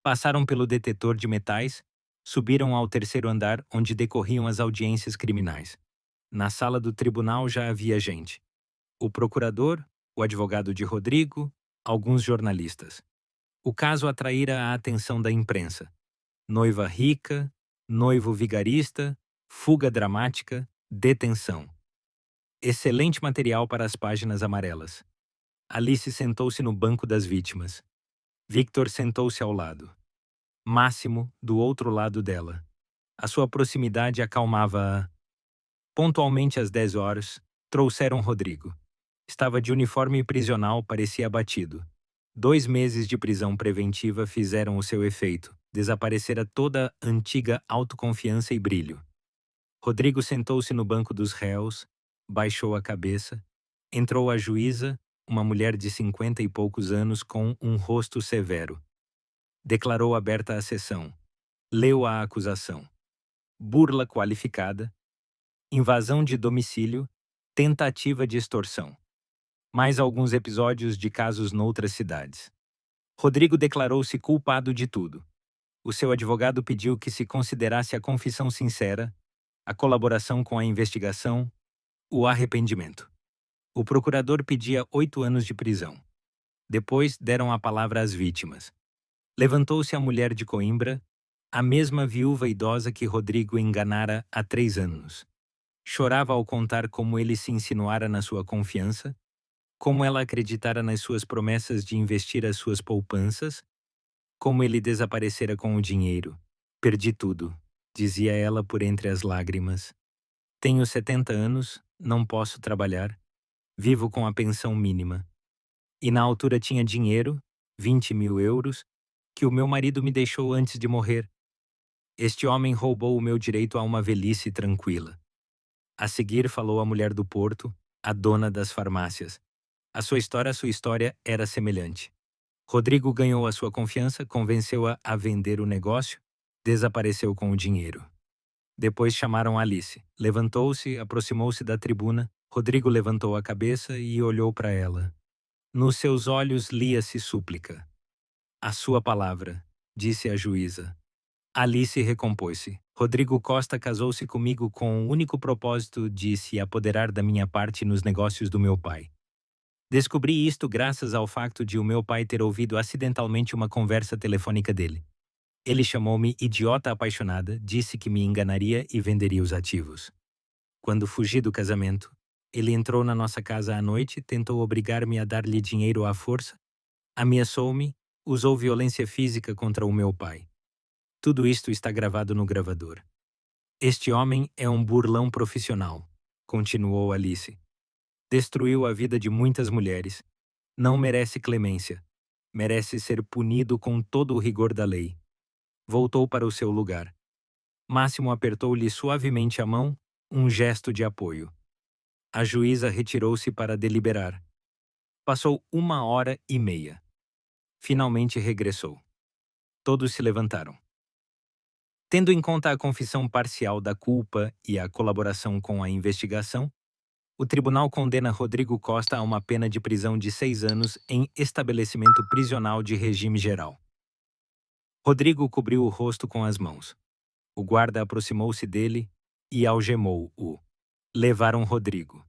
Passaram pelo detetor de metais, subiram ao terceiro andar, onde decorriam as audiências criminais. Na sala do tribunal já havia gente. O procurador, o advogado de Rodrigo, alguns jornalistas. O caso atraíra a atenção da imprensa. Noiva rica, noivo vigarista, fuga dramática, detenção. Excelente material para as páginas amarelas. Alice sentou-se no banco das vítimas. Victor sentou-se ao lado. Máximo, do outro lado dela. A sua proximidade acalmava-a. Pontualmente às 10 horas, trouxeram Rodrigo. Estava de uniforme prisional, parecia abatido. 2 meses de prisão preventiva fizeram o seu efeito. Desaparecera toda a antiga autoconfiança e brilho. Rodrigo sentou-se no banco dos réus, baixou a cabeça. Entrou a juíza, uma mulher de 50 e poucos anos com um rosto severo. Declarou aberta a sessão. Leu a acusação. Burla qualificada, invasão de domicílio, tentativa de extorsão. Mais alguns episódios de casos noutras cidades. Rodrigo declarou-se culpado de tudo. O seu advogado pediu que se considerasse a confissão sincera, a colaboração com a investigação, o arrependimento. O procurador pedia 8 anos de prisão. Depois deram a palavra às vítimas. Levantou-se a mulher de Coimbra, a mesma viúva idosa que Rodrigo enganara há 3 anos. Chorava ao contar como ele se insinuara na sua confiança, como ela acreditara nas suas promessas de investir as suas poupanças, como ele desaparecera com o dinheiro. Perdi tudo, dizia ela por entre as lágrimas. Tenho 70 anos, não posso trabalhar, vivo com a pensão mínima. E na altura tinha dinheiro, 20.000 euros, que o meu marido me deixou antes de morrer. Este homem roubou o meu direito a uma velhice tranquila. A seguir falou a mulher do porto, a dona das farmácias. A sua história era semelhante. Rodrigo ganhou a sua confiança, convenceu-a a vender o negócio, desapareceu com o dinheiro. Depois chamaram Alice. Levantou-se, aproximou-se da tribuna. Rodrigo levantou a cabeça e olhou para ela. Nos seus olhos lia-se súplica. A sua palavra, disse a juíza. Alice recompôs-se. Rodrigo Costa casou-se comigo com o único propósito de se apoderar da minha parte nos negócios do meu pai. Descobri isto graças ao facto de o meu pai ter ouvido acidentalmente uma conversa telefônica dele. Ele chamou-me idiota apaixonada, disse que me enganaria e venderia os ativos. Quando fugi do casamento, ele entrou na nossa casa à noite, tentou obrigar-me a dar-lhe dinheiro à força, ameaçou-me, usou violência física contra o meu pai. Tudo isto está gravado no gravador. Este homem é um burlão profissional, continuou Alice. Destruiu a vida de muitas mulheres. Não merece clemência. Merece ser punido com todo o rigor da lei. Voltou para o seu lugar. Máximo apertou-lhe suavemente a mão, um gesto de apoio. A juíza retirou-se para deliberar. Passou 1 hora e meia. Finalmente regressou. Todos se levantaram. Tendo em conta a confissão parcial da culpa e a colaboração com a investigação, o tribunal condena Rodrigo Costa a uma pena de prisão de 6 anos em estabelecimento prisional de regime geral. Rodrigo cobriu o rosto com as mãos. O guarda aproximou-se dele e algemou-o. Levaram Rodrigo.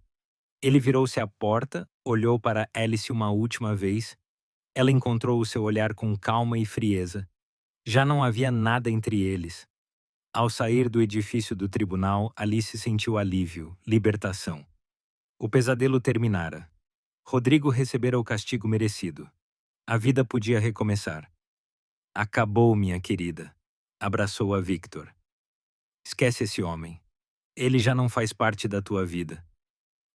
Ele virou-se à porta, olhou para Alice uma última vez. Ela encontrou o seu olhar com calma e frieza. Já não havia nada entre eles. Ao sair do edifício do tribunal, Alice sentiu alívio, libertação. O pesadelo terminara. Rodrigo recebera o castigo merecido. A vida podia recomeçar. Acabou, minha querida. Abraçou-a Victor. Esquece esse homem. Ele já não faz parte da tua vida.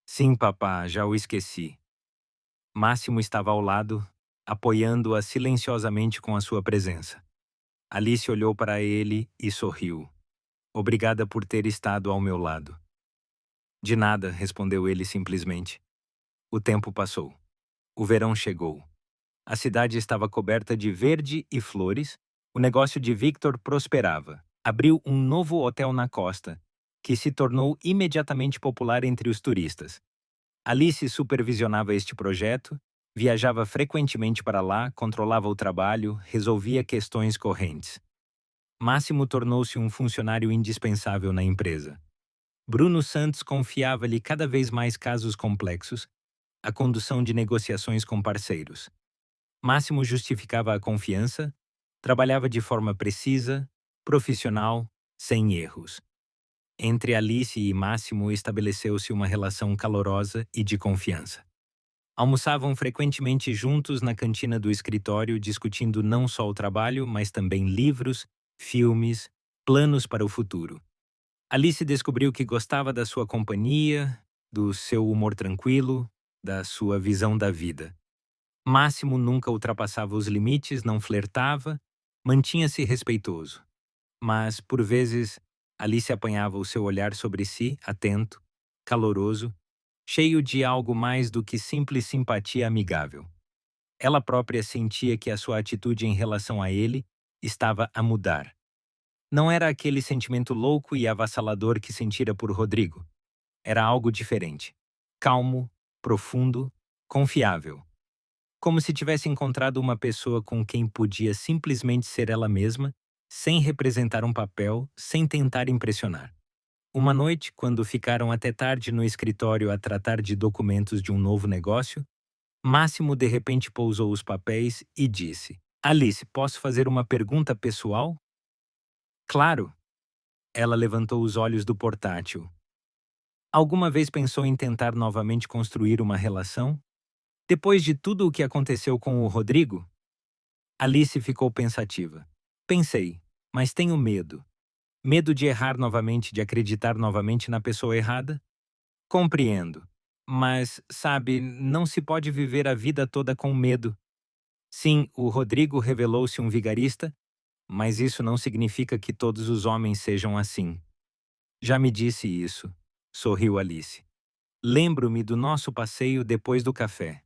Sim, papá, já o esqueci. Máximo estava ao lado, apoiando-a silenciosamente com a sua presença. Alice olhou para ele e sorriu. Obrigada por ter estado ao meu lado. De nada, respondeu ele simplesmente. O tempo passou. O verão chegou. A cidade estava coberta de verde e flores. O negócio de Victor prosperava. Abriu um novo hotel na costa, que se tornou imediatamente popular entre os turistas. Alice supervisionava este projeto, viajava frequentemente para lá, controlava o trabalho, resolvia questões correntes. Máximo tornou-se um funcionário indispensável na empresa. Bruno Santos confiava-lhe cada vez mais casos complexos, a condução de negociações com parceiros. Máximo justificava a confiança, trabalhava de forma precisa, profissional, sem erros. Entre Alice e Máximo estabeleceu-se uma relação calorosa e de confiança. Almoçavam frequentemente juntos na cantina do escritório, discutindo não só o trabalho, mas também livros, filmes, planos para o futuro. Alice descobriu que gostava da sua companhia, do seu humor tranquilo, da sua visão da vida. Máximo nunca ultrapassava os limites, não flertava, mantinha-se respeitoso. Mas, por vezes, Alice apanhava o seu olhar sobre si, atento, caloroso, cheio de algo mais do que simples simpatia amigável. Ela própria sentia que a sua atitude em relação a ele estava a mudar. Não era aquele sentimento louco e avassalador que sentira por Rodrigo. Era algo diferente. Calmo, profundo, confiável. Como se tivesse encontrado uma pessoa com quem podia simplesmente ser ela mesma, sem representar um papel, sem tentar impressionar. Uma noite, quando ficaram até tarde no escritório a tratar de documentos de um novo negócio, Máximo de repente pousou os papéis e disse: Alice, posso fazer uma pergunta pessoal? Claro. Ela levantou os olhos do portátil. Alguma vez pensou em tentar novamente construir uma relação? Depois de tudo o que aconteceu com o Rodrigo? Alice ficou pensativa. Pensei, mas tenho medo. Medo de errar novamente, de acreditar novamente na pessoa errada? Compreendo. Mas, sabe, não se pode viver a vida toda com medo. Sim, o Rodrigo revelou-se um vigarista, mas isso não significa que todos os homens sejam assim. Já me disse isso, sorriu Alice. Lembro-me do nosso passeio depois do café.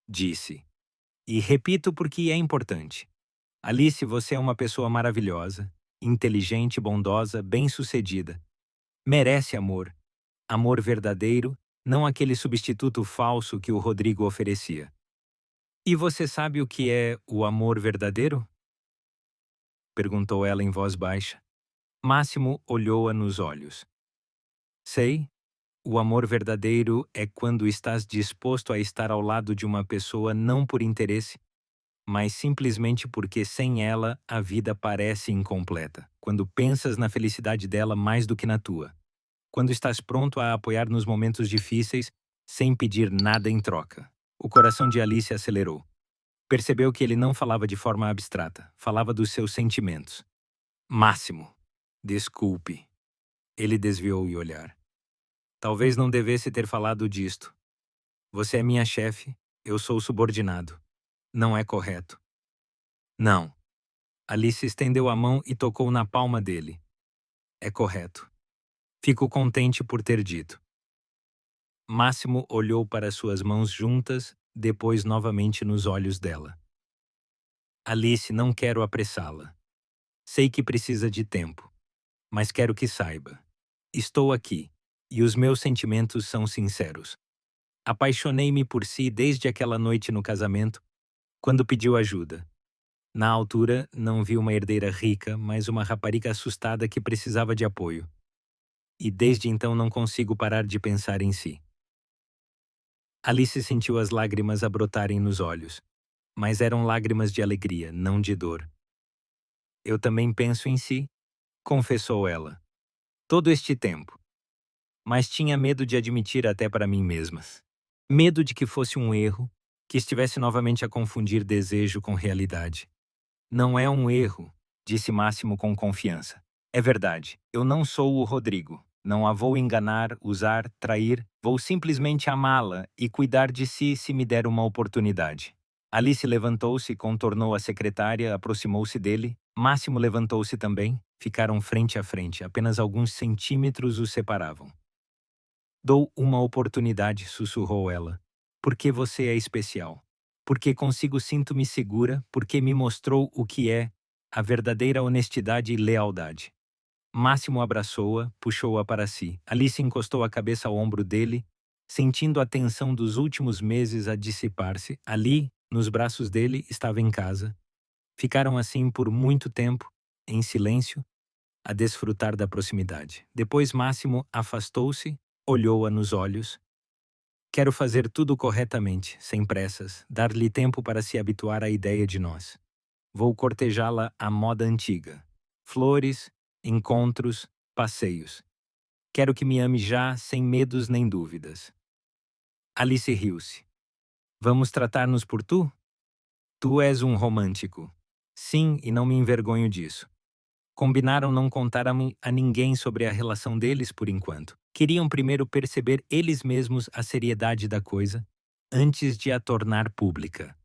Disse. E repito porque é importante. Alice, você é uma pessoa maravilhosa, inteligente, bondosa, bem-sucedida. Merece amor. Amor verdadeiro, não aquele substituto falso que o Rodrigo oferecia. E você sabe o que é o amor verdadeiro? Perguntou ela em voz baixa. Máximo olhou-a nos olhos. Sei. O amor verdadeiro é quando estás disposto a estar ao lado de uma pessoa não por interesse, mas simplesmente porque sem ela a vida parece incompleta. Quando pensas na felicidade dela mais do que na tua. Quando estás pronto a apoiar nos momentos difíceis, sem pedir nada em troca. O coração de Alice acelerou. Percebeu que ele não falava de forma abstrata, falava dos seus sentimentos. Máximo. Desculpe. Ele desviou o olhar. Talvez não devesse ter falado disto. Você é minha chefe, eu sou subordinado. Não é correto. Não. Alice estendeu a mão e tocou na palma dele. É correto. Fico contente por ter dito. Máximo olhou para suas mãos juntas, depois novamente nos olhos dela. Alice, não quero apressá-la. Sei que precisa de tempo, mas quero que saiba. Estou aqui, e os meus sentimentos são sinceros. Apaixonei-me por si desde aquela noite no casamento, quando pediu ajuda. Na altura, não vi uma herdeira rica, mas uma rapariga assustada que precisava de apoio. E desde então não consigo parar de pensar em si. Alice sentiu as lágrimas a brotarem nos olhos, mas eram lágrimas de alegria, não de dor. Eu também penso em si, confessou ela. Todo este tempo. Mas tinha medo de admitir até para mim mesma. Medo de que fosse um erro, que estivesse novamente a confundir desejo com realidade. Não é um erro, disse Máximo com confiança. É verdade, eu não sou o Rodrigo. Não a vou enganar, usar, trair, vou simplesmente amá-la e cuidar de si se me der uma oportunidade. Alice levantou-se, contornou a secretária, aproximou-se dele. Máximo levantou-se também. Ficaram frente a frente, apenas alguns centímetros os separavam. Dou uma oportunidade, sussurrou ela. Porque você é especial. Porque consigo sinto-me segura, porque me mostrou o que é a verdadeira honestidade e lealdade. Máximo abraçou-a, puxou-a para si. Alice encostou a cabeça ao ombro dele, sentindo a tensão dos últimos meses a dissipar-se. Ali, nos braços dele, estava em casa. Ficaram assim por muito tempo, em silêncio, a desfrutar da proximidade. Depois Máximo afastou-se, olhou-a nos olhos. Quero fazer tudo corretamente, sem pressas, dar-lhe tempo para se habituar à ideia de nós. Vou cortejá-la à moda antiga. Flores, encontros, passeios. Quero que me ame já, sem medos nem dúvidas. Alice riu-se. Vamos tratar-nos por tu? Tu és um romântico. Sim, e não me envergonho disso. Combinaram não contar a ninguém sobre a relação deles por enquanto. Queriam primeiro perceber eles mesmos a seriedade da coisa, antes de a tornar pública.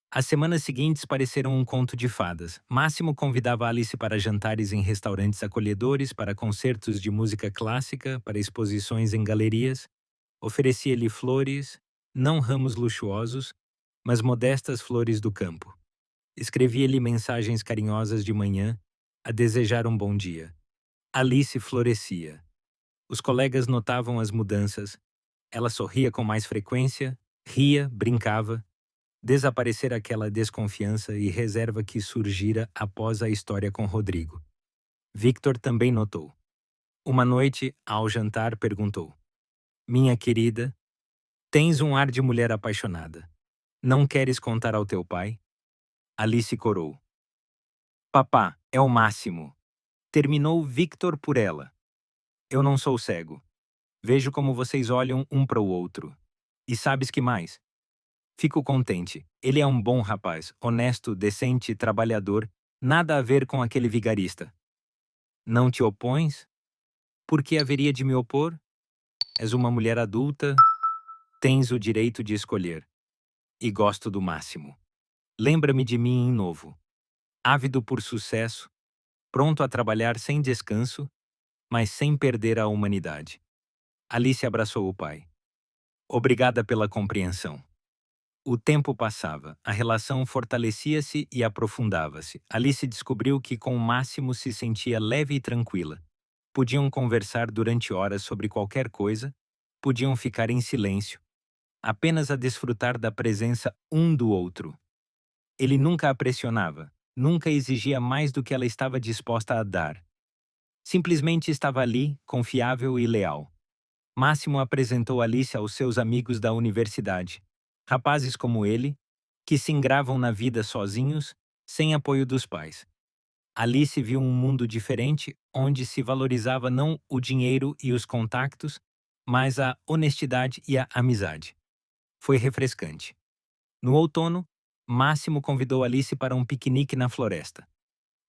As semanas seguintes pareceram um conto de fadas. Máximo convidava Alice para jantares em restaurantes acolhedores, para concertos de música clássica, para exposições em galerias. Oferecia-lhe flores, não ramos luxuosos, mas modestas flores do campo. Escrevia-lhe mensagens carinhosas de manhã, a desejar um bom dia. Alice florescia. Os colegas notavam as mudanças. Ela sorria com mais frequência, ria, brincava. Desaparecera aquela desconfiança e reserva que surgira após a história com Rodrigo. Victor também notou. Uma noite, ao jantar, perguntou: Minha querida, tens um ar de mulher apaixonada. Não queres contar ao teu pai? Alice corou. Papá, é o máximo. Terminou Victor por ela. Eu não sou cego. Vejo como vocês olham um para o outro. E sabes que mais? Fico contente. Ele é um bom rapaz, honesto, decente, trabalhador, nada a ver com aquele vigarista. Não te opões? Por que haveria de me opor? És uma mulher adulta, tens o direito de escolher. E gosto do máximo. Lembra-me de mim em novo. Ávido por sucesso, pronto a trabalhar sem descanso, mas sem perder a humanidade. Alice abraçou o pai. Obrigada pela compreensão. O tempo passava, a relação fortalecia-se e aprofundava-se. Alice descobriu que com o Máximo se sentia leve e tranquila. Podiam conversar durante horas sobre qualquer coisa, podiam ficar em silêncio, apenas a desfrutar da presença um do outro. Ele nunca a pressionava, nunca exigia mais do que ela estava disposta a dar. Simplesmente estava ali, confiável e leal. Máximo apresentou Alice aos seus amigos da universidade. Rapazes como ele, que se engravam na vida sozinhos, sem apoio dos pais. Alice viu um mundo diferente, onde se valorizava não o dinheiro e os contactos, mas a honestidade e a amizade. Foi refrescante. No outono, Máximo convidou Alice para um piquenique na floresta.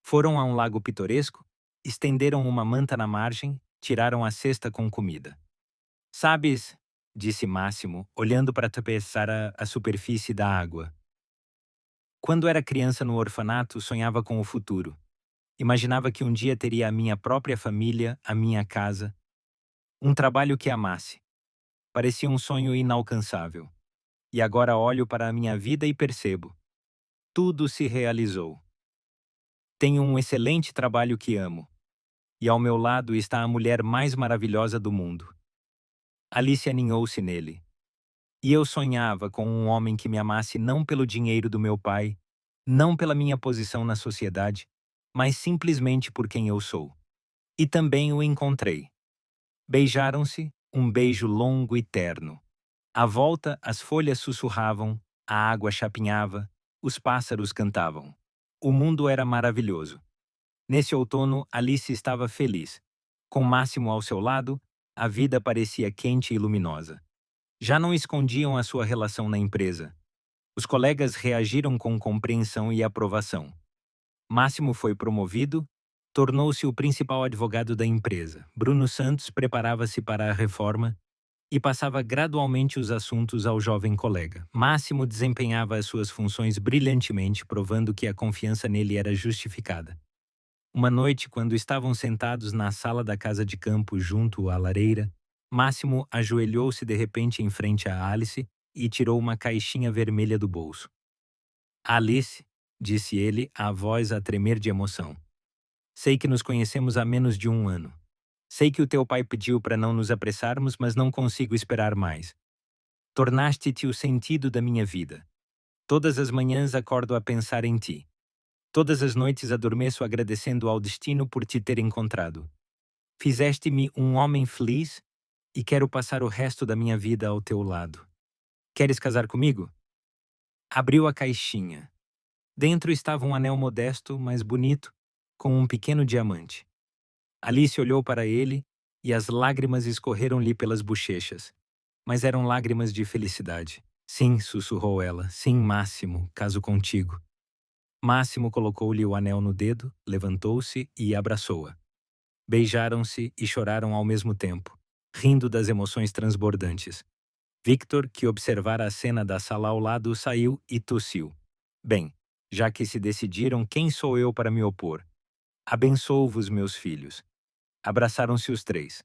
Foram a um lago pitoresco, estenderam uma manta na margem, tiraram a cesta com comida. Sabes, disse Máximo, olhando para tapeçar a superfície da água. Quando era criança no orfanato, sonhava com o futuro. Imaginava que um dia teria a minha própria família, a minha casa, um trabalho que amasse. Parecia um sonho inalcançável. E agora olho para a minha vida e percebo. Tudo se realizou. Tenho um excelente trabalho que amo. E ao meu lado está a mulher mais maravilhosa do mundo. Alice aninhou-se nele. E eu sonhava com um homem que me amasse não pelo dinheiro do meu pai, não pela minha posição na sociedade, mas simplesmente por quem eu sou. E também o encontrei. Beijaram-se, um beijo longo e terno. À volta, as folhas sussurravam, a água chapinhava, os pássaros cantavam. O mundo era maravilhoso. Nesse outono, Alice estava feliz. Com Máximo ao seu lado, a vida parecia quente e luminosa. Já não escondiam a sua relação na empresa. Os colegas reagiram com compreensão e aprovação. Máximo foi promovido, tornou-se o principal advogado da empresa. Bruno Santos preparava-se para a reforma e passava gradualmente os assuntos ao jovem colega. Máximo desempenhava as suas funções brilhantemente, provando que a confiança nele era justificada. Uma noite, quando estavam sentados na sala da casa de campo junto à lareira, Máximo ajoelhou-se de repente em frente a Alice e tirou uma caixinha vermelha do bolso. Alice, disse ele, a voz a tremer de emoção. Sei que nos conhecemos há menos de um ano. Sei que o teu pai pediu para não nos apressarmos, mas não consigo esperar mais. Tornaste-te o sentido da minha vida. Todas as manhãs acordo a pensar em ti. Todas as noites adormeço agradecendo ao destino por te ter encontrado. Fizeste-me um homem feliz e quero passar o resto da minha vida ao teu lado. Queres casar comigo? Abriu a caixinha. Dentro estava um anel modesto, mas bonito, com um pequeno diamante. Alice olhou para ele e as lágrimas escorreram-lhe pelas bochechas. Mas eram lágrimas de felicidade. Sim, sussurrou ela. Sim, Máximo, caso contigo. Máximo colocou-lhe o anel no dedo, levantou-se e abraçou-a. Beijaram-se e choraram ao mesmo tempo, rindo das emoções transbordantes. Victor, que observara a cena da sala ao lado, saiu e tossiu. Bem, já que se decidiram, quem sou eu para me opor? Abençoo-vos, meus filhos. Abraçaram-se os três.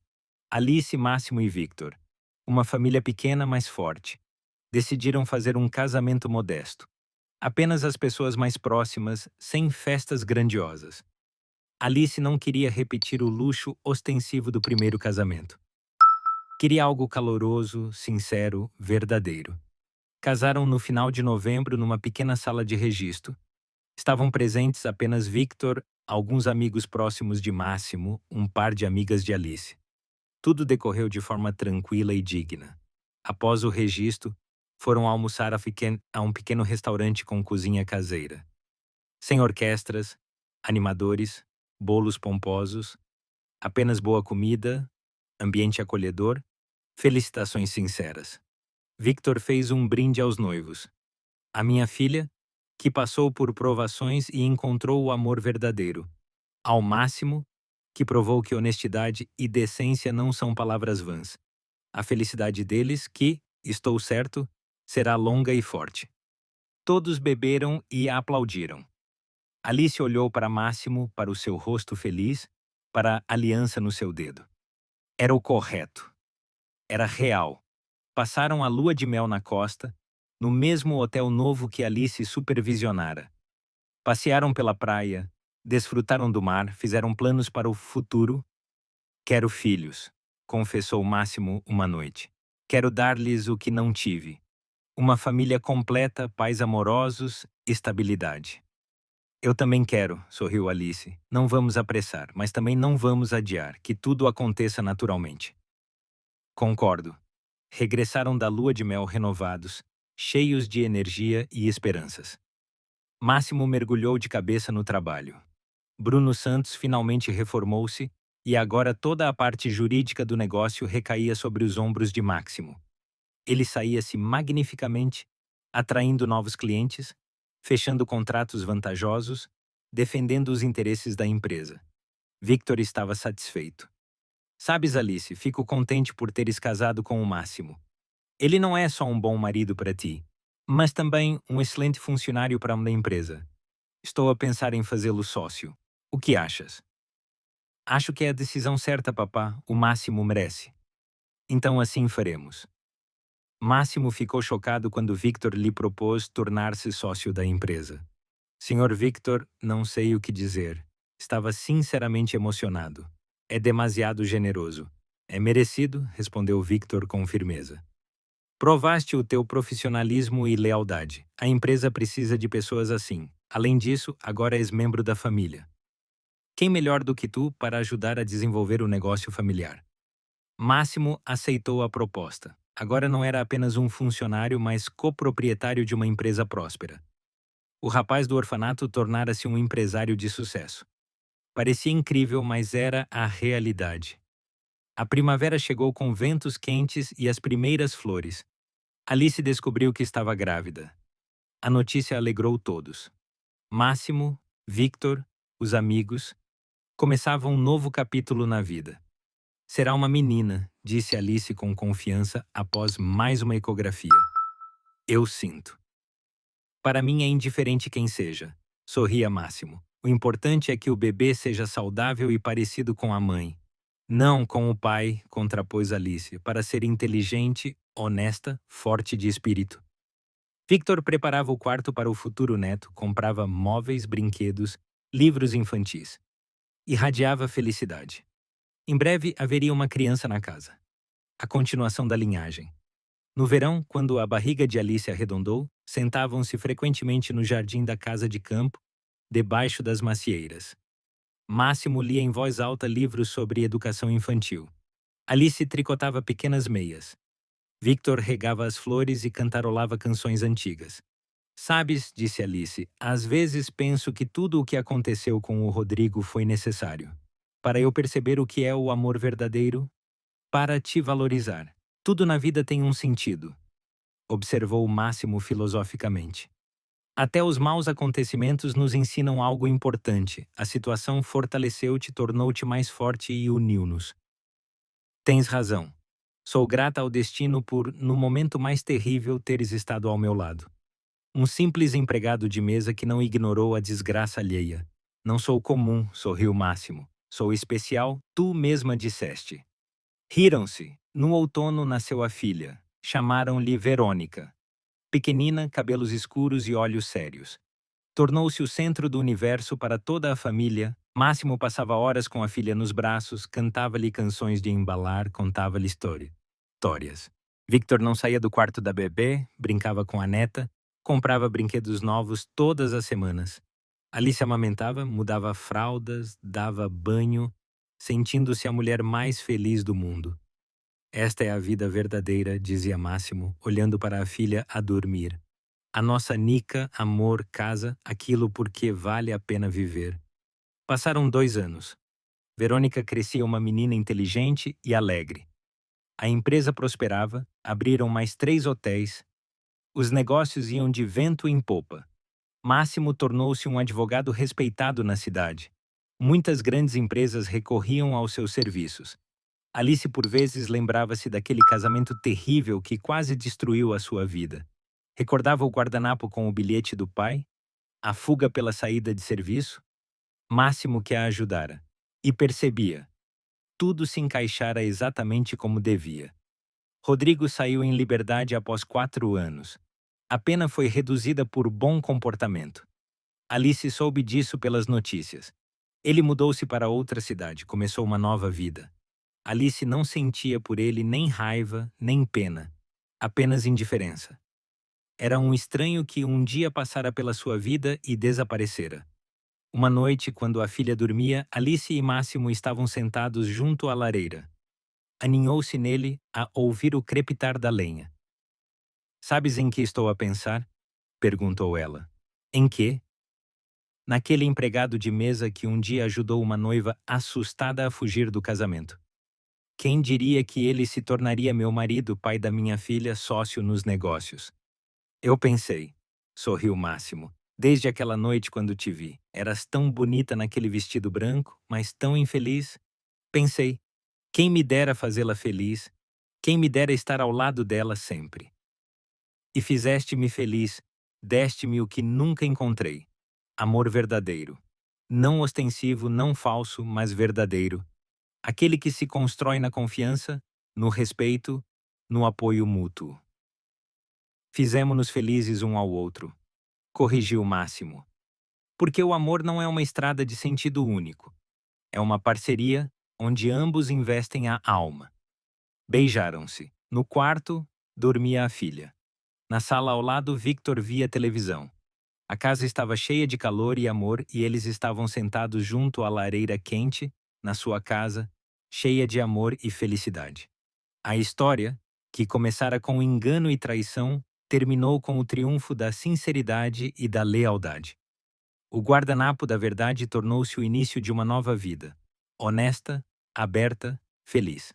Alice, Máximo e Victor. Uma família pequena, mas forte. Decidiram fazer um casamento modesto. Apenas as pessoas mais próximas, sem festas grandiosas. Alice não queria repetir o luxo ostensivo do primeiro casamento. Queria algo caloroso, sincero, verdadeiro. Casaram no final de novembro numa pequena sala de registro. Estavam presentes apenas Victor, alguns amigos próximos de Máximo, um par de amigas de Alice. Tudo decorreu de forma tranquila e digna. Após o registro, foram almoçar a um pequeno restaurante com cozinha caseira. Sem orquestras, animadores, bolos pomposos, apenas boa comida, ambiente acolhedor, felicitações sinceras. Victor fez um brinde aos noivos. A minha filha, que passou por provações e encontrou o amor verdadeiro. Ao Máximo, que provou que honestidade e decência não são palavras vãs. A felicidade deles, que, estou certo, será longa e forte. Todos beberam e aplaudiram. Alice olhou para Máximo, para o seu rosto feliz, para a aliança no seu dedo. Era o correto. Era real. Passaram a lua de mel na costa, no mesmo hotel novo que Alice supervisionara. Passearam pela praia, desfrutaram do mar, fizeram planos para o futuro. Quero filhos, confessou Máximo uma noite. Quero dar-lhes o que não tive. Uma família completa, pais amorosos, estabilidade. Eu também quero, sorriu Alice. Não vamos apressar, mas também não vamos adiar, que tudo aconteça naturalmente. Concordo. Regressaram da lua de mel renovados, cheios de energia e esperanças. Máximo mergulhou de cabeça no trabalho. Bruno Santos finalmente reformou-se e agora toda a parte jurídica do negócio recaía sobre os ombros de Máximo. Ele saía-se magnificamente, atraindo novos clientes, fechando contratos vantajosos, defendendo os interesses da empresa. Victor estava satisfeito. Sabes, Alice, fico contente por teres casado com o Máximo. Ele não é só um bom marido para ti, mas também um excelente funcionário para uma empresa. Estou a pensar em fazê-lo sócio. O que achas? Acho que é a decisão certa, papá. O Máximo merece. Então assim faremos. Máximo ficou chocado quando Victor lhe propôs tornar-se sócio da empresa. Senhor Victor, não sei o que dizer. Estava sinceramente emocionado. É demasiado generoso. É merecido, respondeu Victor com firmeza. Provaste o teu profissionalismo e lealdade. A empresa precisa de pessoas assim. Além disso, agora és membro da família. Quem melhor do que tu para ajudar a desenvolver o negócio familiar? Máximo aceitou a proposta. Agora não era apenas um funcionário, mas coproprietário de uma empresa próspera. O rapaz do orfanato tornara-se um empresário de sucesso. Parecia incrível, mas era a realidade. A primavera chegou com ventos quentes e as primeiras flores. Alice descobriu que estava grávida. A notícia alegrou todos. Máximo, Victor, os amigos, começavam um novo capítulo na vida. Será uma menina, disse Alice com confiança após mais uma ecografia. Eu sinto. Para mim é indiferente quem seja, sorria Máximo. O importante é que o bebê seja saudável e parecido com a mãe. Não com o pai, contrapôs Alice, para ser inteligente, honesta, forte de espírito. Victor preparava o quarto para o futuro neto, comprava móveis, brinquedos, livros infantis. Irradiava felicidade. Em breve haveria uma criança na casa. A continuação da linhagem. No verão, quando a barriga de Alice arredondou, sentavam-se frequentemente no jardim da casa de campo, debaixo das macieiras. Máximo lia em voz alta livros sobre educação infantil. Alice tricotava pequenas meias. Victor regava as flores e cantarolava canções antigas. Sabes, disse Alice, às vezes penso que tudo o que aconteceu com o Rodrigo foi necessário. Para eu perceber o que é o amor verdadeiro, para te valorizar. Tudo na vida tem um sentido, observou Máximo filosoficamente. Até os maus acontecimentos nos ensinam algo importante. A situação fortaleceu-te, tornou-te mais forte e uniu-nos. Tens razão. Sou grata ao destino por, no momento mais terrível, teres estado ao meu lado. Um simples empregado de mesa que não ignorou a desgraça alheia. Não sou comum, sorriu Máximo. Sou especial, tu mesma disseste. Riram-se. No outono nasceu a filha. Chamaram-lhe Verônica. Pequenina, cabelos escuros e olhos sérios. Tornou-se o centro do universo para toda a família. Máximo passava horas com a filha nos braços, cantava-lhe canções de embalar, contava-lhe histórias. Victor não saía do quarto da bebê, brincava com a neta, comprava brinquedos novos todas as semanas. Alice amamentava, mudava fraldas, dava banho, sentindo-se a mulher mais feliz do mundo. Esta é a vida verdadeira, dizia Máximo, olhando para a filha a dormir. A nossa Nica, amor, casa, aquilo por que vale a pena viver. Passaram 2 anos. Verônica crescia uma menina inteligente e alegre. A empresa prosperava, abriram mais 3 hotéis. Os negócios iam de vento em popa. Máximo tornou-se um advogado respeitado na cidade. Muitas grandes empresas recorriam aos seus serviços. Alice por vezes lembrava-se daquele casamento terrível que quase destruiu a sua vida. Recordava o guardanapo com o bilhete do pai, a fuga pela saída de serviço, Máximo que a ajudara. E percebia. Tudo se encaixara exatamente como devia. Rodrigo saiu em liberdade após 4 anos. A pena foi reduzida por bom comportamento. Alice soube disso pelas notícias. Ele mudou-se para outra cidade, começou uma nova vida. Alice não sentia por ele nem raiva, nem pena, apenas indiferença. Era um estranho que um dia passara pela sua vida e desaparecera. Uma noite, quando a filha dormia, Alice e Máximo estavam sentados junto à lareira. Aninhou-se nele a ouvir o crepitar da lenha. Sabes em que estou a pensar? Perguntou ela. Em que? Naquele empregado de mesa que um dia ajudou uma noiva assustada a fugir do casamento. Quem diria que ele se tornaria meu marido, pai da minha filha, sócio nos negócios? Eu pensei, sorriu Máximo, desde aquela noite quando te vi. Eras tão bonita naquele vestido branco, mas tão infeliz. Pensei, quem me dera fazê-la feliz, quem me dera estar ao lado dela sempre. E fizeste-me feliz, deste-me o que nunca encontrei. Amor verdadeiro. Não ostensivo, não falso, mas verdadeiro. Aquele que se constrói na confiança, no respeito, no apoio mútuo. Fizemo-nos felizes um ao outro. Corrigiu Máximo. Porque o amor não é uma estrada de sentido único. É uma parceria onde ambos investem a alma. Beijaram-se. No quarto, dormia a filha. Na sala ao lado, Victor via televisão. A casa estava cheia de calor e amor e eles estavam sentados junto à lareira quente, na sua casa, cheia de amor e felicidade. A história, que começara com engano e traição, terminou com o triunfo da sinceridade e da lealdade. O guardanapo da verdade tornou-se o início de uma nova vida. Honesta, aberta, feliz.